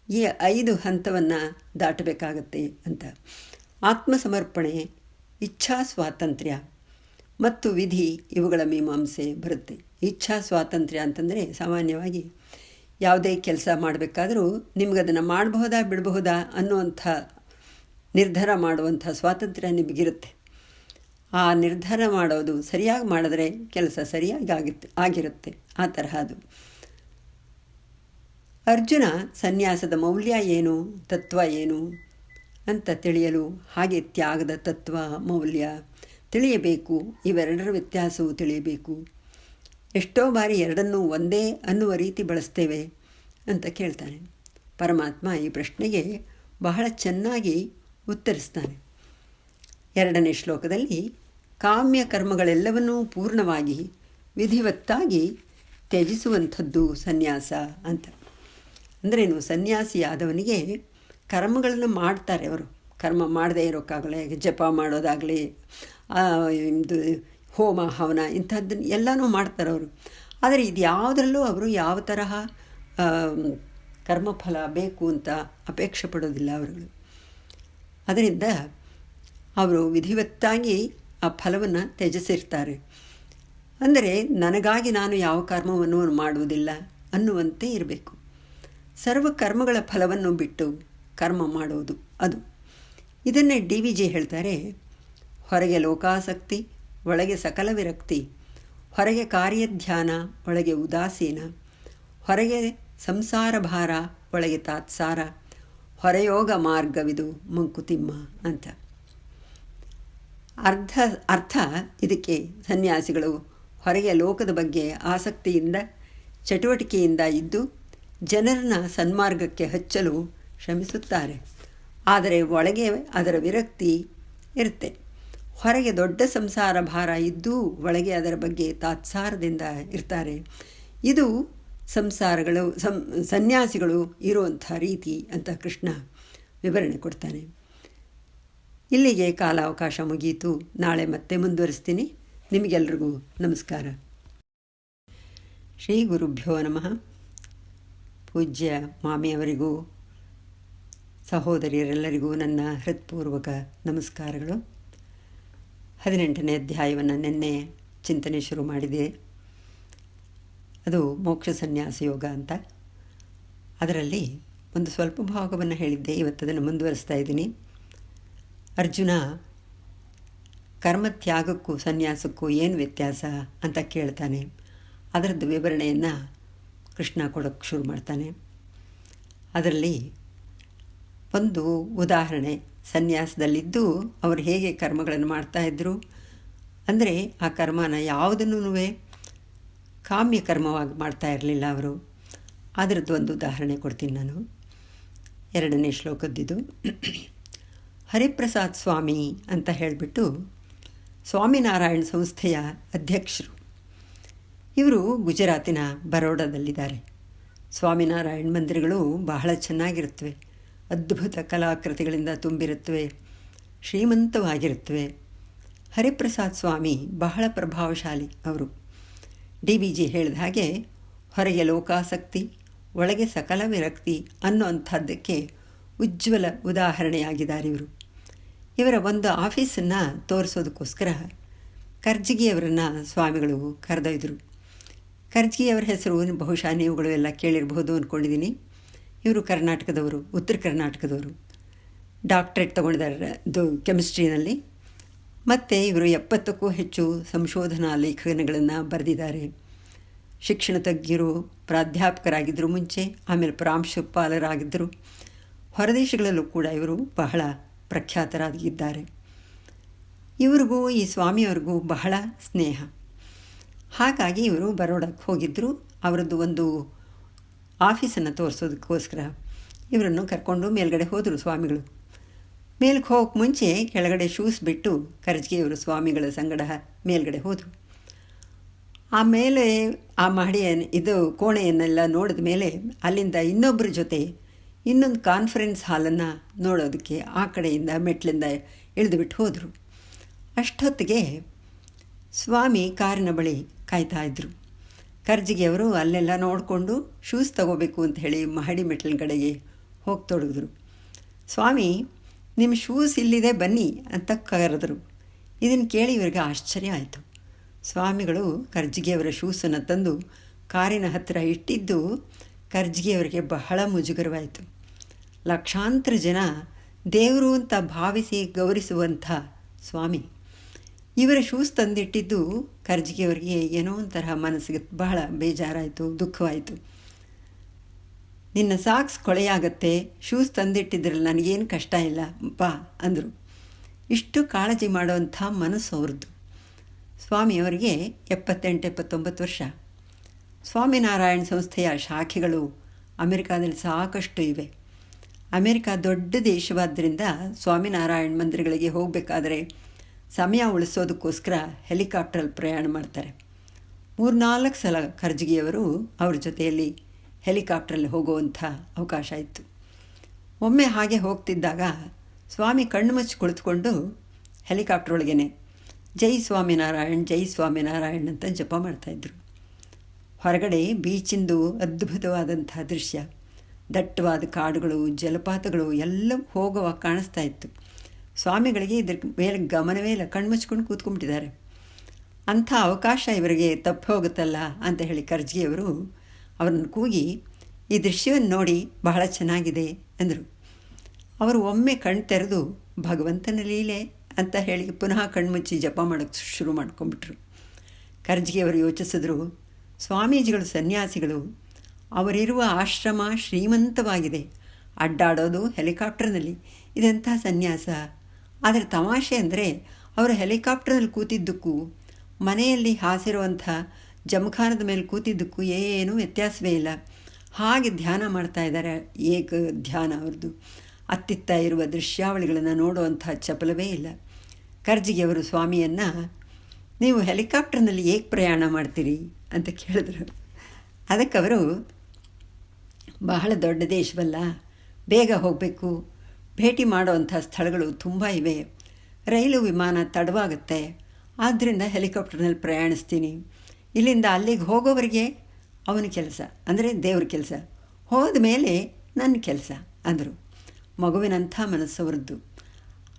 ಈ 5 ಹಂತವನ್ನು ದಾಟಬೇಕಾಗತ್ತೆ ಅಂತ. ಆತ್ಮಸಮರ್ಪಣೆ, ಇಚ್ಛಾ ಸ್ವಾತಂತ್ರ್ಯ ಮತ್ತು ವಿಧಿ ಇವುಗಳ ಮೀಮಾಂಸೆ ಬರುತ್ತೆ. ಇಚ್ಛಾ ಸ್ವಾತಂತ್ರ್ಯ ಅಂತಂದರೆ ಸಾಮಾನ್ಯವಾಗಿ ಯಾವುದೇ ಕೆಲಸ ಮಾಡಬೇಕಾದರೂ ನಿಮಗದನ್ನು ಮಾಡಬಹುದಾ ಬಿಡಬಹುದಾ ಅನ್ನುವಂಥ ನಿರ್ಧಾರ ಮಾಡುವಂಥ ಸ್ವಾತಂತ್ರ್ಯ ನಿಮಗಿರುತ್ತೆ. ಆ ನಿರ್ಧಾರ ಮಾಡೋದು ಸರಿಯಾಗಿ ಮಾಡಿದ್ರೆ ಕೆಲಸ ಸರಿಯಾಗಿ ಆಗಿರುತ್ತೆ, ಆ ತರಹ ಅದು. ಅರ್ಜುನ ಸನ್ಯಾಸದ ಮೌಲ್ಯ ಏನು, ತತ್ವ ಏನು ಅಂತ ತಿಳಿಯಲು, ಹಾಗೆ ತ್ಯಾಗದ ತತ್ವ ಮೌಲ್ಯ ತಿಳಿಯಬೇಕು, ಇವೆರಡರ ವ್ಯತ್ಯಾಸವು ತಿಳಿಯಬೇಕು. ಎಷ್ಟೋ ಬಾರಿ ಎರಡನ್ನೂ ಒಂದೇ ಅನ್ನುವ ರೀತಿ ಬಳಸ್ತೇವೆ ಅಂತ ಕೇಳ್ತಾನೆ. ಪರಮಾತ್ಮ ಈ ಪ್ರಶ್ನೆಗೆ ಬಹಳ ಚೆನ್ನಾಗಿ ಉತ್ತರಿಸ್ತಾನೆ. 2ನೇ ಶ್ಲೋಕದಲ್ಲಿ ಕಾಮ್ಯ ಕರ್ಮಗಳೆಲ್ಲವನ್ನೂ ಪೂರ್ಣವಾಗಿ ವಿಧಿವತ್ತಾಗಿ ತ್ಯಜಿಸುವಂಥದ್ದು ಸನ್ಯಾಸ ಅಂತ. ಅಂದ್ರೇನು, ಸನ್ಯಾಸಿಯಾದವನಿಗೆ ಕರ್ಮಗಳನ್ನು ಮಾಡ್ತಾರೆ ಅವರು. ಕರ್ಮ ಮಾಡದೇ ಇರೋಕ್ಕಾಗಲೇ ಜಪ ಮಾಡೋದಾಗಲಿ, ಇದು ಹೋಮ ಹವನ ಇಂಥದ್ದನ್ನು ಎಲ್ಲನೂ ಮಾಡ್ತಾರೆ ಅವರು. ಆದರೆ ಇದು ಯಾವುದರಲ್ಲೂ ಅವರು ಯಾವ ತರಹ ಕರ್ಮಫಲ ಬೇಕು ಅಂತ ಅಪೇಕ್ಷೆ ಪಡೋದಿಲ್ಲ ಅವರುಗಳು. ಅದರಿಂದ ಅವರು ವಿಧಿವತ್ತಾಗಿ ಆ ಫಲವನ್ನು ತ್ಯಜಿಸಿರ್ತಾರೆ. ಅಂದರೆ ನನಗಾಗಿ ನಾನು ಯಾವ ಕರ್ಮವನ್ನು ಮಾಡುವುದಿಲ್ಲ ಅನ್ನುವಂತೆ ಇರಬೇಕು. ಸರ್ವ ಕರ್ಮಗಳ ಫಲವನ್ನು ಬಿಟ್ಟು ಕರ್ಮ ಮಾಡೋದು ಅದು. ಇದನ್ನೇ DVG ಹೇಳ್ತಾರೆ, ಹೊರಗೆ ಲೋಕಾಸಕ್ತಿ ಒಳಗೆ ಸಕಲ ವಿರಕ್ತಿ, ಹೊರಗೆ ಕಾರ್ಯಧ್ಯಾನ ಒಳಗೆ ಉದಾಸೀನ, ಹೊರಗೆ ಸಂಸಾರ ಭಾರ ಒಳಗೆ ತಾತ್ಸಾರ, ಹೊರಯೋಗ ಮಾರ್ಗವಿದು ಮಂಕುತಿಮ್ಮ ಅಂತ. ಅರ್ಥ ಇದಕ್ಕೆ ಸನ್ಯಾಸಿಗಳು ಹೊರಗೆ ಲೋಕದ ಬಗ್ಗೆ ಆಸಕ್ತಿಯಿಂದ ಚಟುವಟಿಕೆಯಿಂದ ಇದ್ದು ಜನರನ್ನ ಸನ್ಮಾರ್ಗಕ್ಕೆ ಹಚ್ಚಲು ಶ್ರಮಿಸುತ್ತಾರೆ. ಆದರೆ ಒಳಗೆ ಅದರ ವಿರಕ್ತಿ ಇರುತ್ತೆ. ಹೊರಗೆ ದೊಡ್ಡ ಸಂಸಾರ ಭಾರ ಇದ್ದೂ ಒಳಗೆ ಅದರ ಬಗ್ಗೆ ತಾತ್ಸಾರದಿಂದ ಇರ್ತಾರೆ. ಇದು ಸನ್ಯಾಸಿಗಳು ಇರುವಂಥ ರೀತಿ ಅಂತ ಕೃಷ್ಣ ವಿವರಣೆ ಕೊಡ್ತಾನೆ. ಇಲ್ಲಿಗೆ ಕಾಲಾವಕಾಶ ಮುಗಿಯಿತು. ನಾಳೆ ಮತ್ತೆ ಮುಂದುವರಿಸ್ತೀನಿ. ನಿಮಗೆಲ್ರಿಗೂ ನಮಸ್ಕಾರ. ಶ್ರೀ ಗುರುಭ್ಯೋ ನಮಃ. ಪೂಜ್ಯ ಮಾಮಿಯವರಿಗೂ ಸಹೋದರಿಯರೆಲ್ಲರಿಗೂ ನನ್ನ ಹೃತ್ಪೂರ್ವಕ ನಮಸ್ಕಾರಗಳು. 18ನೇ ಅಧ್ಯಾಯವನ್ನು ನಿನ್ನೆ ಚಿಂತನೆ ಶುರು ಮಾಡಿದೆ. ಅದು ಮೋಕ್ಷ ಸನ್ಯಾಸ ಯೋಗ ಅಂತ. ಅದರಲ್ಲಿ ಒಂದು ಸ್ವಲ್ಪ ಭಾಗವನ್ನು ಹೇಳಿದ್ದೆ. ಇವತ್ತದನ್ನು ಮುಂದುವರಿಸ್ತಾ ಇದ್ದೀನಿ. ಅರ್ಜುನ ಕರ್ಮತ್ಯಾಗಕ್ಕೂ ಸನ್ಯಾಸಕ್ಕೂ ಏನು ವ್ಯತ್ಯಾಸ ಅಂತ ಕೇಳ್ತಾನೆ. ಅದರದ್ದು ವಿವರಣೆಯನ್ನು ಕೃಷ್ಣ ಕೊಡೋಕ್ಕೆ ಶುರು ಮಾಡ್ತಾನೆ. ಅದರಲ್ಲಿ ಒಂದು ಉದಾಹರಣೆ, ಸನ್ಯಾಸದಲ್ಲಿದ್ದು ಅವರು ಹೇಗೆ ಕರ್ಮಗಳನ್ನು ಮಾಡ್ತಾಯಿದ್ರು ಅಂದರೆ ಆ ಕರ್ಮನ ಯಾವುದನ್ನೂ ಕಾಮ್ಯ ಕರ್ಮವಾಗಿ ಮಾಡ್ತಾ ಇರಲಿಲ್ಲ ಅವರು. ಅದರದ್ದು ಒಂದು ಉದಾಹರಣೆ ಕೊಡ್ತೀನಿ ನಾನು. 2ನೇ ಶ್ಲೋಕದ್ದಿದು. ಹರಿಪ್ರಸಾದ್ ಸ್ವಾಮಿ ಅಂತ ಹೇಳಿಬಿಟ್ಟು ಸ್ವಾಮಿನಾರಾಯಣ ಸಂಸ್ಥೆಯ ಅಧ್ಯಕ್ಷರು. ಇವರು ಗುಜರಾತಿನ ಬರೋಡಾದಲ್ಲಿದ್ದಾರೆ. ಸ್ವಾಮಿನಾರಾಯಣ ಮಂದಿರಗಳು ಬಹಳ ಚೆನ್ನಾಗಿರುತ್ತವೆ, ಅದ್ಭುತ ಕಲಾಕೃತಿಗಳಿಂದ ತುಂಬಿರುತ್ತವೆ, ಶ್ರೀಮಂತವಾಗಿರುತ್ತವೆ. ಹರಿಪ್ರಸಾದ್ ಸ್ವಾಮಿ ಬಹಳ ಪ್ರಭಾವಶಾಲಿ ಅವರು. DVG ಹೇಳಿದ ಹಾಗೆ ಹೊರಗೆ ಲೋಕಾಸಕ್ತಿ ಒಳಗೆ ಸಕಲ ವಿರಕ್ತಿ ಅನ್ನೋಂಥದ್ದಕ್ಕೆ ಉಜ್ವಲ ಉದಾಹರಣೆಯಾಗಿದ್ದಾರೆ ಇವರು. ಇವರ ಒಂದು ಆಫೀಸನ್ನು ತೋರಿಸೋದಕ್ಕೋಸ್ಕರ ಕರ್ಜಗಿಯವರನ್ನು ಸ್ವಾಮಿಗಳು ಕರೆದೊಯ್ದರು. ಕರ್ಜಗಿಯವರ ಹೆಸರು ಬಹುಶಃ ನೀವುಗಳು ಎಲ್ಲ ಕೇಳಿರಬಹುದು ಅಂದ್ಕೊಂಡಿದ್ದೀನಿ. ಇವರು ಕರ್ನಾಟಕದವರು, ಉತ್ತರ ಕರ್ನಾಟಕದವರು. ಡಾಕ್ಟ್ರೇಟ್ ತೊಗೊಂಡಿದ್ದಾರೆ ಕೆಮಿಸ್ಟ್ರಿನಲ್ಲಿ. ಮತ್ತು ಇವರು 70ಕ್ಕೂ ಹೆಚ್ಚು ಸಂಶೋಧನಾ ಲೇಖನಗಳನ್ನು ಬರೆದಿದ್ದಾರೆ. ಶಿಕ್ಷಣ ತಜ್ಞರು, ಪ್ರಾಧ್ಯಾಪಕರಾಗಿದ್ದರು ಮುಂಚೆ, ಆಮೇಲೆ ಪ್ರಾಂಶುಪಾಲರಾಗಿದ್ದರು. ಹೊರದೇಶಗಳಲ್ಲೂ ಕೂಡ ಇವರು ಬಹಳ ಪ್ರಖ್ಯಾತರಾಗಿದ್ದಾರೆ. ಇವರಿಗೂ ಈ ಸ್ವಾಮಿಯವ್ರಿಗೂ ಬಹಳ ಸ್ನೇಹ. ಹಾಗಾಗಿ ಇವರು ಬರೋಡಕ್ಕೆ ಹೋಗಿದ್ದರು. ಅವರದ್ದು ಒಂದು ಆಫೀಸನ್ನು ತೋರಿಸೋದಕ್ಕೋಸ್ಕರ ಇವರನ್ನು ಕರ್ಕೊಂಡು ಮೇಲ್ಗಡೆ ಹೋದರು ಸ್ವಾಮಿಗಳು. ಮೇಲಕ್ಕೆ ಹೋಗೋಕ್ಕೆ ಮುಂಚೆ ಕೆಳಗಡೆ ಶೂಸ್ ಬಿಟ್ಟು ಕರ್ಜಗಿಯವರು ಸ್ವಾಮಿಗಳ ಸಂಗಡ ಮೇಲ್ಗಡೆ ಹೋದರು. ಆಮೇಲೆ ಆ ಇದು ಕೋಣೆಯನ್ನೆಲ್ಲ ನೋಡಿದ ಮೇಲೆ ಅಲ್ಲಿಂದ ಇನ್ನೊಬ್ಬರ ಜೊತೆ ಇನ್ನೊಂದು ಕಾನ್ಫರೆನ್ಸ್ ಹಾಲನ್ನು ನೋಡೋದಕ್ಕೆ ಆ ಕಡೆಯಿಂದ ಮೆಟ್ಲಿಂದ ಇಳಿದುಬಿಟ್ಟು ಹೋದರು. ಅಷ್ಟೊತ್ತಿಗೆ ಸ್ವಾಮಿ ಕಾರಿನ ಬಳಿ ಕಾಯ್ತಾ ಇದ್ದರು. ಕರ್ಜಗಿಯವರು ಅಲ್ಲೆಲ್ಲ ನೋಡಿಕೊಂಡು ಶೂಸ್ ತಗೋಬೇಕು ಅಂತ ಹೇಳಿ ಮಹಡಿ ಮೆಟ್ಲಿನ ಕಡೆಗೆ ಹೋಗ್ತೊಡಗಿದ್ರು. ಸ್ವಾಮಿ, ನಿಮ್ಮ ಶೂಸ್ ಇಲ್ಲಿದೆ ಬನ್ನಿ ಅಂತ ಕರೆದರು. ಇದನ್ನು ಕೇಳಿ ಇವರಿಗೆ ಆಶ್ಚರ್ಯ ಆಯಿತು. ಸ್ವಾಮಿಗಳು ಕರ್ಜಗಿಯವರ ಶೂಸನ್ನು ತಂದು ಕಾರಿನ ಹತ್ತಿರ ಇಟ್ಟಿದ್ದು ಕರ್ಜಗಿಯವರಿಗೆ ಬಹಳ ಮುಜುಗರವಾಯಿತು. ಲಕ್ಷಾಂತರ ಜನ ದೇವರು ಅಂತ ಭಾವಿಸಿ ಗೌರವಿಸುವಂಥ ಸ್ವಾಮಿ ಇವರ ಶೂಸ್ ತಂದಿಟ್ಟಿದ್ದು ಕರ್ಜಗಿಯವರಿಗೆ ಏನೋ ಒಂಥರ ಮನಸ್ಸಿಗೆ ಬಹಳ ಬೇಜಾರಾಯಿತು, ದುಃಖವಾಯಿತು. ನಿನ್ನ ಸಾಕ್ಸ್ ಕೊಳೆಯಾಗತ್ತೆ, ಶೂಸ್ ತಂದಿಟ್ಟಿದ್ರಲ್ಲಿ ನನಗೇನು ಕಷ್ಟ ಇಲ್ಲ ಬಾ ಅಂದರು. ಇಷ್ಟು ಕಾಳಜಿ ಮಾಡೋವಂಥ ಮನಸ್ಸು ಅವ್ರದ್ದು. ಸ್ವಾಮಿಯವರಿಗೆ 78-79 ವರ್ಷ. ಸ್ವಾಮಿನಾರಾಯಣ ಸಂಸ್ಥೆಯ ಶಾಖೆಗಳು ಅಮೆರಿಕಾದಲ್ಲಿ ಸಾಕಷ್ಟು ಇವೆ. ಅಮೆರಿಕ ದೊಡ್ಡ ದೇಶವಾದ್ದರಿಂದ ಸ್ವಾಮಿನಾರಾಯಣ ಮಂದಿರಗಳಿಗೆ ಹೋಗಬೇಕಾದ್ರೆ ಸಮಯ ಉಳಿಸೋದಕ್ಕೋಸ್ಕರ ಹೆಲಿಕಾಪ್ಟ್ರಲ್ಲಿ ಪ್ರಯಾಣ ಮಾಡ್ತಾರೆ. 3-4 ಸಲ ಕರ್ಜಗಿಯವರು ಅವ್ರ ಜೊತೆಯಲ್ಲಿ ಹೆಲಿಕಾಪ್ಟ್ರಲ್ಲಿ ಹೋಗುವಂಥ ಅವಕಾಶ ಇತ್ತು. ಒಮ್ಮೆ ಹಾಗೆ ಹೋಗ್ತಿದ್ದಾಗ ಸ್ವಾಮಿ ಕಣ್ಣು ಮುಚ್ಚಿ ಕುಳಿತುಕೊಂಡು ಹೆಲಿಕಾಪ್ಟ್ರ್ ಒಳಗೇ ಜೈ ಸ್ವಾಮಿನಾರಾಯಣ್ ಜೈ ಸ್ವಾಮಿನಾರಾಯಣ್ ಅಂತ ಜಪ ಮಾಡ್ತಾಯಿದ್ರು. ಹೊರಗಡೆ ಬೀಚಿಂದು ಅದ್ಭುತವಾದಂಥ ದೃಶ್ಯ, ದಟ್ಟವಾದ ಕಾಡುಗಳು, ಜಲಪಾತಗಳು ಎಲ್ಲ ಹೋಗುವಾಗ ಕಾಣಿಸ್ತಾ ಇತ್ತು. ಸ್ವಾಮಿಗಳಿಗೆ ಇದ್ರ ಮೇಲೆ ಗಮನವೇ ಇಲ್ಲ, ಕಣ್ಮುಚ್ಕೊಂಡು ಕೂತ್ಕೊಂಡ್ಬಿಟ್ಟಿದ್ದಾರೆ. ಅಂಥ ಅವಕಾಶ ಇವರಿಗೆ ತಪ್ಪಿ ಹೋಗುತ್ತಲ್ಲ ಅಂತ ಹೇಳಿ ಕರ್ಜಗಿಯವರು ಅವ್ರನ್ನ ಕೂಗಿ ಈ ದೃಶ್ಯವನ್ನು ನೋಡಿ ಬಹಳ ಚೆನ್ನಾಗಿದೆ ಅಂದರು. ಅವರು ಒಮ್ಮೆ ಕಣ್ಣು ತೆರೆದು ಭಗವಂತನ ಲೀಲೆ ಅಂತ ಹೇಳಿ ಪುನಃ ಕಣ್ಮುಚ್ಚಿ ಜಪ ಮಾಡೋಕ್ಕೆ ಶುರು ಮಾಡ್ಕೊಂಡ್ಬಿಟ್ರು. ಕರ್ಜಗಿಯವರು ಯೋಚಿಸಿದ್ರು, ಸ್ವಾಮೀಜಿಗಳು ಸನ್ಯಾಸಿಗಳು, ಅವರಿರುವ ಆಶ್ರಮ ಶ್ರೀಮಂತವಾಗಿದೆ, ಅಡ್ಡಾಡೋದು ಹೆಲಿಕಾಪ್ಟರ್ನಲ್ಲಿ, ಇದೆಂಥ ಸನ್ಯಾಸ. ಆದರೆ ತಮಾಷೆ ಅಂದರೆ ಅವರು ಹೆಲಿಕಾಪ್ಟರ್ನಲ್ಲಿ ಕೂತಿದ್ದಕ್ಕೂ ಮನೆಯಲ್ಲಿ ಹಾಸಿರುವಂಥ ಜಮಖಾನದ ಮೇಲೆ ಕೂತಿದ್ದಕ್ಕೂ ಏನೂ ವ್ಯತ್ಯಾಸವೇ ಇಲ್ಲ. ಹಾಗೆ ಧ್ಯಾನ ಮಾಡ್ತಾ ಇದ್ದಾರೆ, ಏಕ ಧ್ಯಾನ ಅವ್ರದ್ದು. ಅತ್ತಿತ್ತ ಇರುವ ದೃಶ್ಯಾವಳಿಗಳನ್ನು ನೋಡುವಂಥ ಚಪಲವೇ ಇಲ್ಲ. ಕರ್ಜಗಿಯವರು ಸ್ವಾಮಿಯನ್ನು, ನೀವು ಹೆಲಿಕಾಪ್ಟರ್ನಲ್ಲಿ ಏಕೆ ಪ್ರಯಾಣ ಮಾಡ್ತೀರಿ ಅಂತ ಕೇಳಿದ್ರು. ಅದಕ್ಕವರು, ಬಹಳ ದೊಡ್ಡ ದೇಶವಲ್ಲ, ಬೇಗ ಹೋಗಬೇಕು, ಭೇಟಿ ಮಾಡುವಂಥ ಸ್ಥಳಗಳು ತುಂಬ ಇವೆ, ರೈಲು ವಿಮಾನ ತಡವಾಗುತ್ತೆ, ಆದ್ದರಿಂದ ಹೆಲಿಕಾಪ್ಟರ್ನಲ್ಲಿ ಪ್ರಯಾಣಿಸ್ತೀನಿ. ಇಲ್ಲಿಂದ ಅಲ್ಲಿಗೆ ಹೋಗೋವರೆಗೆ ಅವನ ಕೆಲಸ, ಅಂದರೆ ದೇವ್ರ ಕೆಲಸ, ಹೋದ ಮೇಲೆ ನನ್ನ ಕೆಲಸ ಅಂದರು. ಮಗುವಿನಂಥ ಮನಸ್ಸವರದ್ದು.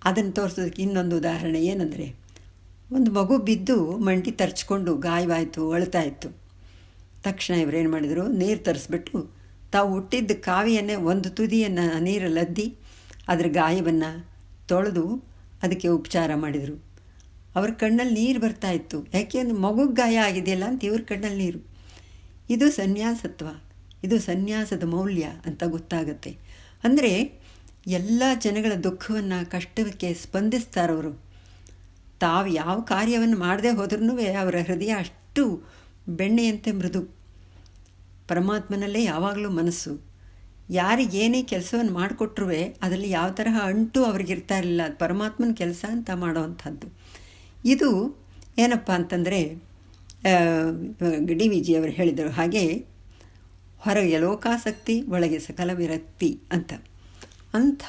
ಅದನ್ನು ತೋರಿಸೋದಕ್ಕೆ ಇನ್ನೊಂದು ಉದಾಹರಣೆ ಏನಂದರೆ, ಒಂದು ಮಗು ಬಿದ್ದು ಮಂಟಿ ತರ್ಚ್ಕೊಂಡು ಗಾಯವಾಯಿತು, ಅಳ್ತಾ ಇತ್ತು. ತಕ್ಷಣ ಇವರೇನು ಮಾಡಿದರು, ನೀರು ತರಿಸ್ಬಿಟ್ಟು ತಾವು ಹುಟ್ಟಿದ್ದ ಕಾವಿಯನ್ನೇ ಒಂದು ತುದಿಯನ್ನು ನೀರಲ್ಲಿ ಅದ್ದಿ ಅದರ ಗಾಯವನ್ನು ತೊಳೆದು ಅದಕ್ಕೆ ಉಪಚಾರ ಮಾಡಿದರು. ಅವ್ರ ಕಣ್ಣಲ್ಲಿ ನೀರು ಬರ್ತಾಯಿತ್ತು. ಯಾಕೆಂದ್ರೆ ಮಗುಗೆ ಗಾಯ ಆಗಿದೆಯಲ್ಲ ಅಂತ ಇವ್ರ ಕಣ್ಣಲ್ಲಿ ನೀರು. ಇದು ಸನ್ಯಾಸತ್ವ, ಇದು ಸನ್ಯಾಸದ ಮೌಲ್ಯ ಅಂತ ಗೊತ್ತಾಗತ್ತೆ. ಅಂದರೆ ಎಲ್ಲ ಜನಗಳ ದುಃಖವನ್ನು, ಕಷ್ಟಕ್ಕೆ ಸ್ಪಂದಿಸ್ತಾರವರು. ತಾವು ಯಾವ ಕಾರ್ಯವನ್ನು ಮಾಡದೆ ಹೋದ್ರೂ ಅವರ ಹೃದಯ ಅಷ್ಟು ಬೆಣ್ಣೆಯಂತೆ ಮೃದು. ಪರಮಾತ್ಮನಲ್ಲೇ ಯಾವಾಗಲೂ ಮನಸ್ಸು. ಯಾರಿಗೇನೇ ಕೆಲಸವನ್ನು ಮಾಡಿಕೊಟ್ರೂ ಅದರಲ್ಲಿ ಯಾವ ತರಹ ಅಂಟು ಅವ್ರಿಗಿರ್ತಾ ಇರಲಿಲ್ಲ. ಅದು ಪರಮಾತ್ಮನ ಕೆಲಸ ಅಂತ ಮಾಡೋವಂಥದ್ದು. ಇದು ಏನಪ್ಪ ಅಂತಂದರೆ, ಡಿ ವಿ ಜಿ ಅವರು ಹೇಳಿದರು ಹಾಗೆ, ಹೊರಗೆ ಲೋಕಾಸಕ್ತಿ, ಒಳಗೆ ಸಕಲ ವಿರಕ್ತಿ ಅಂತ. ಅಂಥ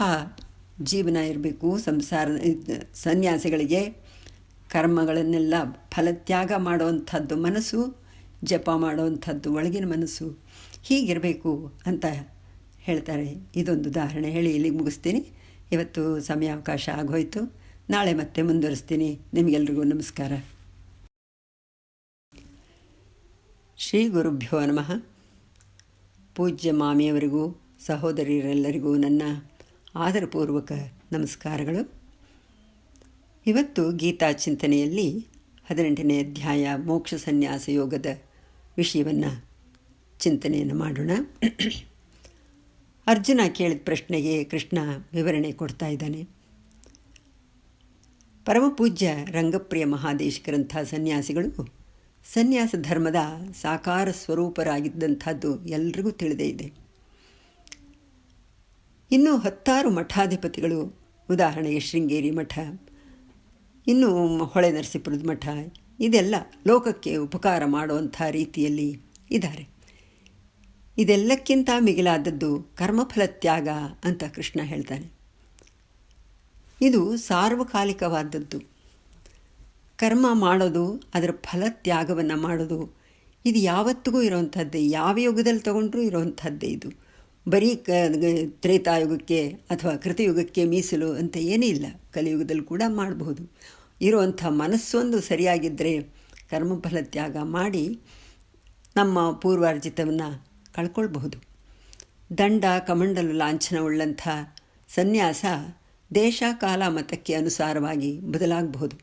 ಜೀವನ ಇರಬೇಕು ಸಂಸಾರ ಸನ್ಯಾಸಿಗಳಿಗೆ. ಕರ್ಮಗಳನ್ನೆಲ್ಲ ಫಲತ್ಯಾಗ ಮಾಡುವಂಥದ್ದು ಮನಸ್ಸು, ಜಪ ಮಾಡುವಂಥದ್ದು ಒಳಗಿನ ಮನಸ್ಸು, ಹೀಗಿರಬೇಕು ಅಂತ ಹೇಳ್ತಾರೆ. ಇದೊಂದು ಉದಾಹರಣೆ ಹೇಳಿ ಇಲ್ಲಿಗೆ ಮುಗಿಸ್ತೀನಿ. ಇವತ್ತು ಸಮಯಾವಕಾಶ ಆಗೋಯ್ತು. ನಾಳೆ ಮತ್ತೆ ಮುಂದುವರಿಸ್ತೀನಿ. ನಿಮಗೆಲ್ರಿಗೂ ನಮಸ್ಕಾರ. ಶ್ರೀ ಗುರುಭ್ಯೋ ನಮಃ. ಪೂಜ್ಯ ಮಾಮಿಯವರಿಗೂ ಸಹೋದರಿಯರೆಲ್ಲರಿಗೂ ನನ್ನ ಆದರಪೂರ್ವಕ ನಮಸ್ಕಾರಗಳು. ಇವತ್ತು ಗೀತಾ ಚಿಂತನೆಯಲ್ಲಿ 18ನೇ ಅಧ್ಯಾಯ ಮೋಕ್ಷ ಸನ್ಯಾಸ ಯೋಗದ ವಿಷಯವನ್ನು ಚಿಂತನೆಯನ್ನು ಮಾಡೋಣ. ಅರ್ಜುನ ಕೇಳಿದ ಪ್ರಶ್ನೆಗೆ ಕೃಷ್ಣ ವಿವರಣೆ ಕೊಡ್ತಾ ಇದ್ದಾನೆ. ಪರಮಪೂಜ್ಯ ರಂಗಪ್ರಿಯ ಮಹಾದೇಶಿಕರಂಥ ಸನ್ಯಾಸಿಗಳು ಸನ್ಯಾಸ ಧರ್ಮದ ಸಾಕಾರ ಸ್ವರೂಪರಾಗಿದ್ದಂಥದ್ದು ಎಲ್ರಿಗೂ ತಿಳಿದೇ ಇದೆ. ಇನ್ನೂ 10 ಮಠಾಧಿಪತಿಗಳು, ಉದಾಹರಣೆಗೆ ಶೃಂಗೇರಿ ಮಠ, ಇನ್ನು ಹೊಳೆ ನರಸೀಪುರದ ಮಠ, ಇದೆಲ್ಲ ಲೋಕಕ್ಕೆ ಉಪಕಾರ ಮಾಡುವಂಥ ರೀತಿಯಲ್ಲಿ ಇದ್ದಾರೆ. ಇದೆಲ್ಲಕ್ಕಿಂತ ಮಿಗಿಲಾದದ್ದು ಕರ್ಮಫಲ ತ್ಯಾಗ ಅಂತ ಕೃಷ್ಣ ಹೇಳ್ತಾನೆ. ಇದು ಸಾರ್ವಕಾಲಿಕವಾದದ್ದು. ಕರ್ಮ ಮಾಡೋದು, ಅದರ ಫಲ ತ್ಯಾಗವನ್ನು ಮಾಡೋದು, ಇದು ಯಾವತ್ತಿಗೂ ಇರೋವಂಥದ್ದೇ. ಯಾವ ಯುಗದಲ್ಲಿ ತಗೊಂಡ್ರೂ ಇರೋವಂಥದ್ದೇ. ಇದು ಬರೀ ತ್ರೇತಾಯುಗಕ್ಕೆ ಅಥವಾ ಕೃತಯುಗಕ್ಕೆ ಮೀಸಲು ಅಂತ ಏನೂ ಇಲ್ಲ. ಕಲಿಯುಗದಲ್ಲಿ ಕೂಡ ಮಾಡಬಹುದು. ಇರುವಂಥ ಮನಸ್ಸೊಂದು ಸರಿಯಾಗಿದ್ದರೆ ಕರ್ಮಫಲ ತ್ಯಾಗ ಮಾಡಿ ನಮ್ಮ ಪೂರ್ವಾರ್ಜಿತವನ್ನು ಕಳ್ಕೊಳ್ಬಹುದು. ದಂಡ ಕಮಂಡಲು ಲಾಂಛನವುಳ್ಳಂಥ ಸನ್ಯಾಸ ದೇಶ ಕಾಲ ಮತಕ್ಕೆ ಅನುಸಾರವಾಗಿ ಬದಲಾಗಬಹುದು.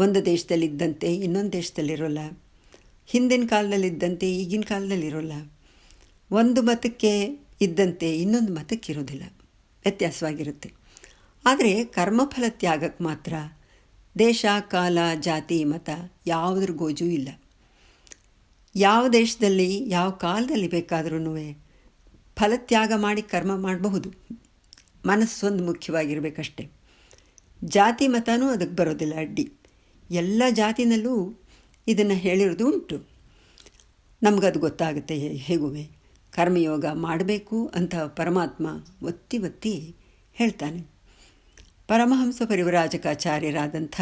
ಒಂದು ದೇಶದಲ್ಲಿದ್ದಂತೆ ಇನ್ನೊಂದು ದೇಶದಲ್ಲಿರೋಲ್ಲ, ಹಿಂದಿನ ಕಾಲದಲ್ಲಿದ್ದಂತೆ ಈಗಿನ ಕಾಲದಲ್ಲಿರೋಲ್ಲ, ಒಂದು ಮತಕ್ಕೆ ಇದ್ದಂತೆ ಇನ್ನೊಂದು ಮತಕ್ಕಿರೋದಿಲ್ಲ, ವ್ಯತ್ಯಾಸವಾಗಿರುತ್ತೆ. ಆದರೆ ಕರ್ಮಫಲ ತ್ಯಾಗಕ್ಕೆ ಮಾತ್ರ ದೇಶ ಕಾಲ ಜಾತಿ ಮತ ಯಾವುದ್ರ ಗೋಜೂ ಇಲ್ಲ. ಯಾವ ದೇಶದಲ್ಲಿ ಯಾವ ಕಾಲದಲ್ಲಿ ಬೇಕಾದ್ರೂ ಫಲತ್ಯಾಗ ಮಾಡಿ ಕರ್ಮ ಮಾಡಬಹುದು. ಮನಸ್ಸೊಂದು ಮುಖ್ಯವಾಗಿರಬೇಕಷ್ಟೆ. ಜಾತಿ ಮತನೂ ಅದಕ್ಕೆ ಬರೋದಿಲ್ಲ ಅಡ್ಡಿ. ಎಲ್ಲ ಜಾತಿನಲ್ಲೂ ಇದನ್ನು ಹೇಳಿರೋದು ಉಂಟು. ನಮಗದು ಗೊತ್ತಾಗುತ್ತೆ. ಹೇಗೂ ಕರ್ಮಯೋಗ ಮಾಡಬೇಕು ಅಂತ ಪರಮಾತ್ಮ ಒತ್ತಿ ಒತ್ತಿ ಹೇಳ್ತಾನೆ. ಪರಮಹಂಸ ಪರಿವ್ರಾಜಕಾಚಾರ್ಯರಾದಂಥ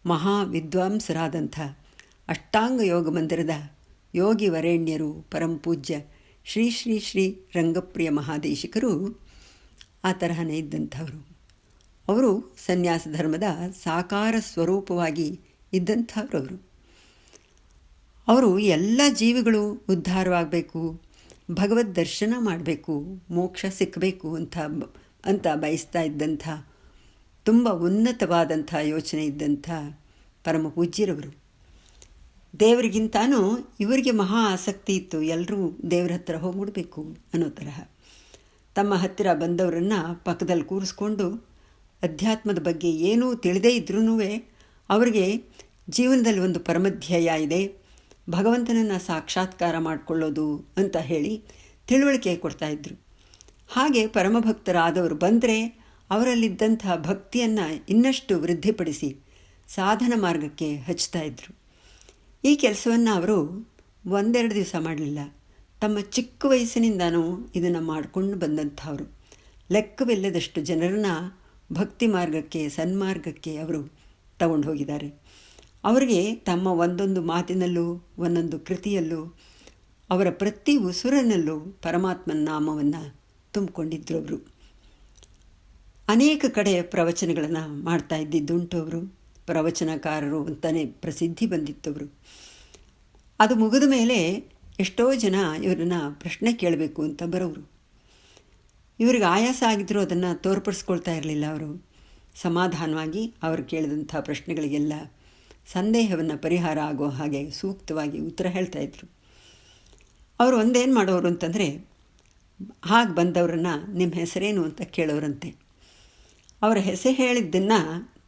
ಮಹಾವಿದ್ವಾಂಸರಾದಂಥ ಅಷ್ಟಾಂಗ ಯೋಗ ಮಂದಿರದ ಯೋಗಿ ವರೇಣ್ಯರು ಪರಮಪೂಜ್ಯ ಶ್ರೀ ಶ್ರೀ ಶ್ರೀ ರಂಗಪ್ರಿಯ ಮಹಾದೇಶಿಕರು ಆ ತರಹನೇ ಇದ್ದಂಥವರು. ಅವರು ಸನ್ಯಾಸ ಧರ್ಮದ ಸಾಕಾರ ಸ್ವರೂಪವಾಗಿ ಇದ್ದಂಥವ್ರವರು. ಅವರು ಎಲ್ಲ ಜೀವಿಗಳು ಉದ್ಧಾರವಾಗಬೇಕು, ಭಗವದ್ ದರ್ಶನ ಮಾಡಬೇಕು, ಮೋಕ್ಷ ಸಿಕ್ಕಬೇಕು ಅಂತ ಬಯಸ್ತಾ ಇದ್ದಂಥ ತುಂಬ ಉನ್ನತವಾದಂಥ ಯೋಚನೆ ಇದ್ದಂಥ ಪರಮ ಪೂಜ್ಯರವರು. ದೇವರಿಗಿಂತಾನೂ ಇವರಿಗೆ ಮಹಾ ಆಸಕ್ತಿ ಇತ್ತು. ಎಲ್ಲರೂ ದೇವ್ರ ಹತ್ರ ಹೋಗ್ಬಿಡ್ಬೇಕು ಅನ್ನೋ ತರಹ. ತಮ್ಮ ಹತ್ತಿರ ಬಂದವರನ್ನು ಪಕ್ಕದಲ್ಲಿ ಕೂರಿಸ್ಕೊಂಡು ಅಧ್ಯಾತ್ಮದ ಬಗ್ಗೆ ಏನೂ ತಿಳಿದೇ ಇದ್ರೂ ಅವರಿಗೆ ಜೀವನದಲ್ಲಿ ಒಂದು ಪರಮಧ್ಯಾಯ ಇದೆ, ಭಗವಂತನನ್ನು ಸಾಕ್ಷಾತ್ಕಾರ ಮಾಡಿಕೊಳ್ಳೋದು ಅಂತ ಹೇಳಿ ತಿಳುವಳಿಕೆ ಕೊಡ್ತಾಯಿದ್ರು. ಹಾಗೆ ಪರಮಭಕ್ತರಾದವರು ಬಂದರೆ ಅವರಲ್ಲಿದ್ದಂಥ ಭಕ್ತಿಯನ್ನು ಇನ್ನಷ್ಟು ವೃದ್ಧಿಪಡಿಸಿ ಸಾಧನ ಮಾರ್ಗಕ್ಕೆ ಹಚ್ತಾಯಿದ್ರು. ಈ ಕೆಲಸವನ್ನು ಅವರು ಒಂದೆರಡು ದಿವಸ ಮಾಡಲಿಲ್ಲ. ತಮ್ಮ ಚಿಕ್ಕ ವಯಸ್ಸಿನಿಂದನೂ ಇದನ್ನು ಮಾಡಿಕೊಂಡು ಬಂದಂಥವರು. ಲೆಕ್ಕವಿಲ್ಲದಷ್ಟು ಜನರನ್ನು ಭಕ್ತಿ ಮಾರ್ಗಕ್ಕೆ, ಸನ್ಮಾರ್ಗಕ್ಕೆ ಅವರು ತಗೊಂಡು ಹೋಗಿದ್ದಾರೆ. ಅವರಿಗೆ ತಮ್ಮ ಒಂದೊಂದು ಮಾತಿನಲ್ಲೂ ಒಂದೊಂದು ಕೃತಿಯಲ್ಲೂ ಅವರ ಪ್ರತಿ ಉಸುರನಲ್ಲೂ ಪರಮಾತ್ಮನ ನಾಮವನ್ನು ತುಂಬಿಕೊಂಡಿದ್ರು. ಅವರು ಅನೇಕ ಕಡೆ ಪ್ರವಚನಗಳನ್ನು ಮಾಡ್ತಾ ಇದ್ದಿದ್ದುಂಟು. ಅವರು ಪ್ರವಚನಕಾರರು ಅಂತಲೇ ಪ್ರಸಿದ್ಧಿ ಬಂದಿತ್ತವರು. ಅದು ಮುಗಿದ ಮೇಲೆ ಎಷ್ಟೋ ಜನ ಇವರನ್ನು ಪ್ರಶ್ನೆ ಕೇಳಬೇಕು ಅಂತ ಬರೋರು. ಇವ್ರಿಗೆ ಆಯಾಸ ಆಗಿದ್ದರೂ ಅದನ್ನು ತೋರ್ಪಡಿಸ್ಕೊಳ್ತಾ ಇರಲಿಲ್ಲ. ಅವರು ಸಮಾಧಾನವಾಗಿ ಅವರು ಕೇಳಿದಂಥ ಪ್ರಶ್ನೆಗಳಿಗೆಲ್ಲ ಸಂದೇಹವನ್ನು ಪರಿಹಾರ ಆಗೋ ಹಾಗೆ ಸೂಕ್ತವಾಗಿ ಉತ್ತರ ಹೇಳ್ತಾಯಿದ್ರು. ಅವರು ಒಂದೇನು ಮಾಡೋರು ಅಂತಂದರೆ, ಹಾಗೆ ಬಂದವರನ್ನು ನಿಮ್ಮ ಹೆಸರೇನು ಅಂತ ಕೇಳೋರಂತೆ. ಅವರ ಹೆಸರು ಹೇಳಿದ್ದನ್ನು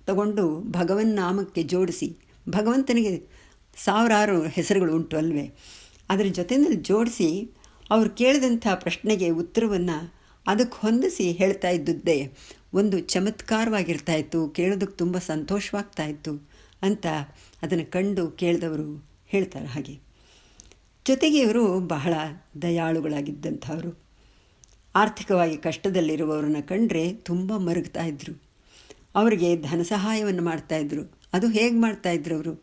ತಗೊಂಡು ಭಗವನ್ ನಾಮಕ್ಕೆ ಜೋಡಿಸಿ, ಭಗವಂತನಿಗೆ ಸಾವಿರಾರು ಹೆಸರುಗಳು ಉಂಟು ಅಲ್ವೇ, ಅದರ ಜೊತೆಯಲ್ಲಿ ಜೋಡಿಸಿ ಅವ್ರು ಕೇಳಿದಂಥ ಪ್ರಶ್ನೆಗೆ ಉತ್ತರವನ್ನು ಅದಕ್ಕೆ ಹೊಂದಿಸಿ ಹೇಳ್ತಾ ಇದ್ದುದೇ ಒಂದು ಚಮತ್ಕಾರವಾಗಿರ್ತಾಯಿತ್ತು. ಕೇಳೋದಕ್ಕೆ ತುಂಬ ಸಂತೋಷವಾಗ್ತಾಯಿತ್ತು ಅಂತ ಅದನ್ನು ಕಂಡು ಕೇಳಿದವರು ಹೇಳ್ತಾರೆ. ಹಾಗೆ ಜೊತೆಗೆ ಇವರು ಬಹಳ ದಯಾಳುಗಳಾಗಿದ್ದಂಥವರು. ಆರ್ಥಿಕವಾಗಿ ಕಷ್ಟದಲ್ಲಿರುವವರನ್ನು ಕಂಡ್ರೆ ತುಂಬ ಮರುಗ್ತಾ ಇದ್ದರು. ಅವರಿಗೆ ಧನ ಸಹಾಯವನ್ನು ಮಾಡ್ತಾಯಿದ್ರು. ಅದು ಹೇಗೆ ಮಾಡ್ತಾಯಿದ್ರು? ಅವರು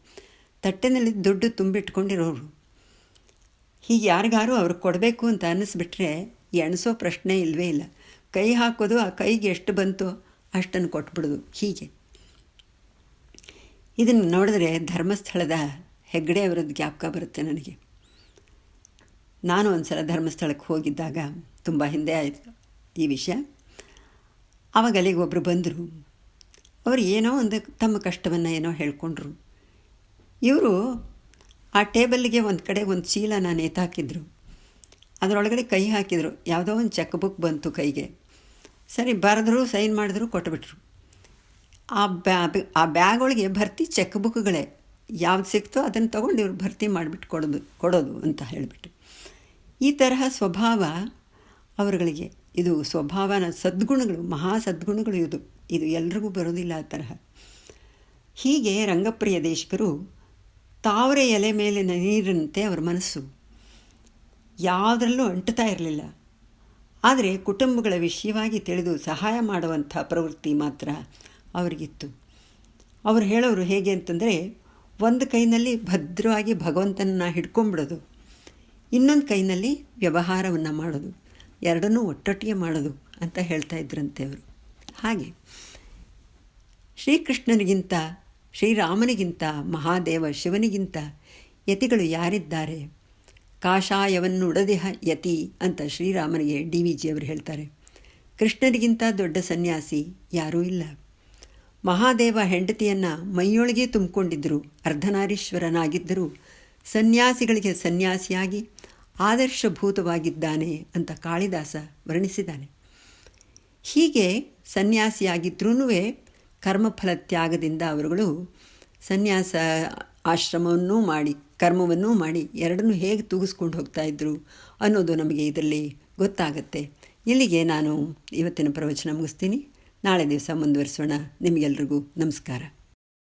ತಟ್ಟೆನಲ್ಲಿ ದುಡ್ಡು ತುಂಬಿಟ್ಕೊಂಡಿರೋರು. ಹೀಗೆ ಯಾರಿಗಾರು ಅವ್ರಿಗೆ ಕೊಡಬೇಕು ಅಂತ ಅನ್ನಿಸ್ಬಿಟ್ರೆ ಎಣಿಸೋ ಪ್ರಶ್ನೆ ಇಲ್ಲವೇ ಇಲ್ಲ. ಕೈ ಹಾಕೋದು, ಆ ಕೈಗೆ ಎಷ್ಟು ಬಂತೋ ಅಷ್ಟನ್ನು ಕೊಟ್ಬಿಡೋದು. ಹೀಗೆ ಇದನ್ನು ನೋಡಿದ್ರೆ ಧರ್ಮಸ್ಥಳದ ಹೆಗ್ಗಡೆ ಅವರದ್ದು ಜ್ಞಾಪಕ ಬರುತ್ತೆ ನನಗೆ. ನಾನು ಒಂದು ಸಲ ಧರ್ಮಸ್ಥಳಕ್ಕೆ ಹೋಗಿದ್ದಾಗ, ತುಂಬ ಹಿಂದೆ ಆಯಿತು ಈ ವಿಷಯ. ಆವಾಗ ಅಲ್ಲಿಗೆ ಒಬ್ಬರು ಬಂದರು. ಅವರು ಏನೋ ಒಂದು ತಮ್ಮ ಕಷ್ಟವನ್ನು ಏನೋ ಹೇಳ್ಕೊಂಡ್ರು. ಇವರು ಆ ಟೇಬಲ್ಗೆ ಒಂದು ಕಡೆ ಒಂದು ಚೀಲನ ನೇತಾಕಿದ್ರು. ಅದರೊಳಗಡೆ ಕೈ ಹಾಕಿದರು. ಯಾವುದೋ ಒಂದು ಚೆಕ್ ಬುಕ್ ಬಂತು ಕೈಗೆ. ಸರಿ ಬರೆದ್ರು, ಸೈನ್ ಮಾಡಿದ್ರು, ಕೊಟ್ಟುಬಿಟ್ರು. ಆ ಬ್ಯಾಗ್ ಒಳಗೆ ಭರ್ತಿ ಚೆಕ್ ಬುಕ್ಗಳೇ, ಯಾವ್ದು ಸಿಕ್ತೋ ಅದನ್ನು ತೊಗೊಂಡು ಇವ್ರು ಭರ್ತಿ ಮಾಡಿಬಿಟ್ಟು ಕೊಡೋದು ಅಂತ ಹೇಳಿಬಿಟ್ಟು. ಈ ತರಹ ಸ್ವಭಾವ ಅವರುಗಳಿಗೆ. ಇದು ಸ್ವಭಾವನ ಸದ್ಗುಣಗಳು, ಮಹಾ ಸದ್ಗುಣಗಳು. ಇದು ಎಲ್ರಿಗೂ ಬರೋದಿಲ್ಲ ಆ ತರಹ. ಹೀಗೆ ರಂಗಪ್ರಿಯ ದೇಶಿಕರು ತಾವರೆ ಎಲೆ ಮೇಲಿನ ನೀರಿನಂತೆ ಅವರ ಮನಸ್ಸು ಯಾವುದರಲ್ಲೂ ಅಂಟುತ್ತಾ ಇರಲಿಲ್ಲ. ಆದರೆ ಕುಟುಂಬಗಳ ವಿಷಯವಾಗಿ ತಿಳಿದು ಸಹಾಯ ಮಾಡುವಂಥ ಪ್ರವೃತ್ತಿ ಮಾತ್ರ ಅವರಿಗಿತ್ತು. ಅವರು ಹೇಳೋರು ಹೇಗೆ ಅಂತಂದರೆ, ಒಂದು ಕೈನಲ್ಲಿ ಭದ್ರವಾಗಿ ಭಗವಂತನನ್ನು ಹಿಡ್ಕೊಂಬಿಡೋದು, ಇನ್ನೊಂದು ಕೈನಲ್ಲಿ ವ್ಯವಹಾರವನ್ನು ಮಾಡೋದು, ಎರಡನ್ನೂ ಒಟ್ಟೊಟ್ಟಿಗೆ ಮಾಡೋದು ಅಂತ ಹೇಳ್ತಾ ಇದ್ರಂತೆ ಅವರು. ಹಾಗೆ ಶ್ರೀಕೃಷ್ಣನಿಗಿಂತ, ಶ್ರೀರಾಮನಿಗಿಂತ, ಮಹಾದೇವ ಶಿವನಿಗಿಂತ ಯತಿಗಳು ಯಾರಿದ್ದಾರೆ? ಕಾಷಾಯವನ್ನುಡದೆಹ ಯತಿ ಅಂತ ಶ್ರೀರಾಮನಿಗೆ DVG ಅವರು ಹೇಳ್ತಾರೆ. ಕೃಷ್ಣನಿಗಿಂತ ದೊಡ್ಡ ಸನ್ಯಾಸಿ ಯಾರೂ ಇಲ್ಲ. ಮಹಾದೇವ ಹೆಂಡತಿಯನ್ನು ಮೈಯೊಳಗೆ ತುಂಬಿಕೊಂಡಿದ್ದರು, ಅರ್ಧನಾರೀಶ್ವರನಾಗಿದ್ದರೂ ಸನ್ಯಾಸಿಗಳಿಗೆ ಸನ್ಯಾಸಿಯಾಗಿ ಆದರ್ಶಭೂತವಾಗಿದ್ದಾನೆ ಅಂತ ಕಾಳಿದಾಸ ವರ್ಣಿಸಿದ್ದಾನೆ. ಹೀಗೆ ಸನ್ಯಾಸಿಯಾಗಿದ್ರೂ ಕರ್ಮಫಲ ತ್ಯಾಗದಿಂದ ಅವರುಗಳು ಸನ್ಯಾಸ ಆಶ್ರಮವನ್ನೂ ಮಾಡಿ ಕರ್ಮವನ್ನೂ ಮಾಡಿ ಎರಡನ್ನೂ ಹೇಗೆ ತೂಗಿಸ್ಕೊಂಡು ಹೋಗ್ತಾಯಿದ್ರು ಅನ್ನೋದು ನಮಗೆ ಇದರಲ್ಲಿ ಗೊತ್ತಾಗತ್ತೆ. ಇಲ್ಲಿಗೆ ನಾನು ಇವತ್ತಿನ ಪ್ರವಚನ ಮುಗಿಸ್ತೀನಿ. ನಾಳೆ ದಿವಸ ಮುಂದುವರಿಸೋಣ. ನಿಮಗೆಲ್ರಿಗೂ ನಮಸ್ಕಾರ.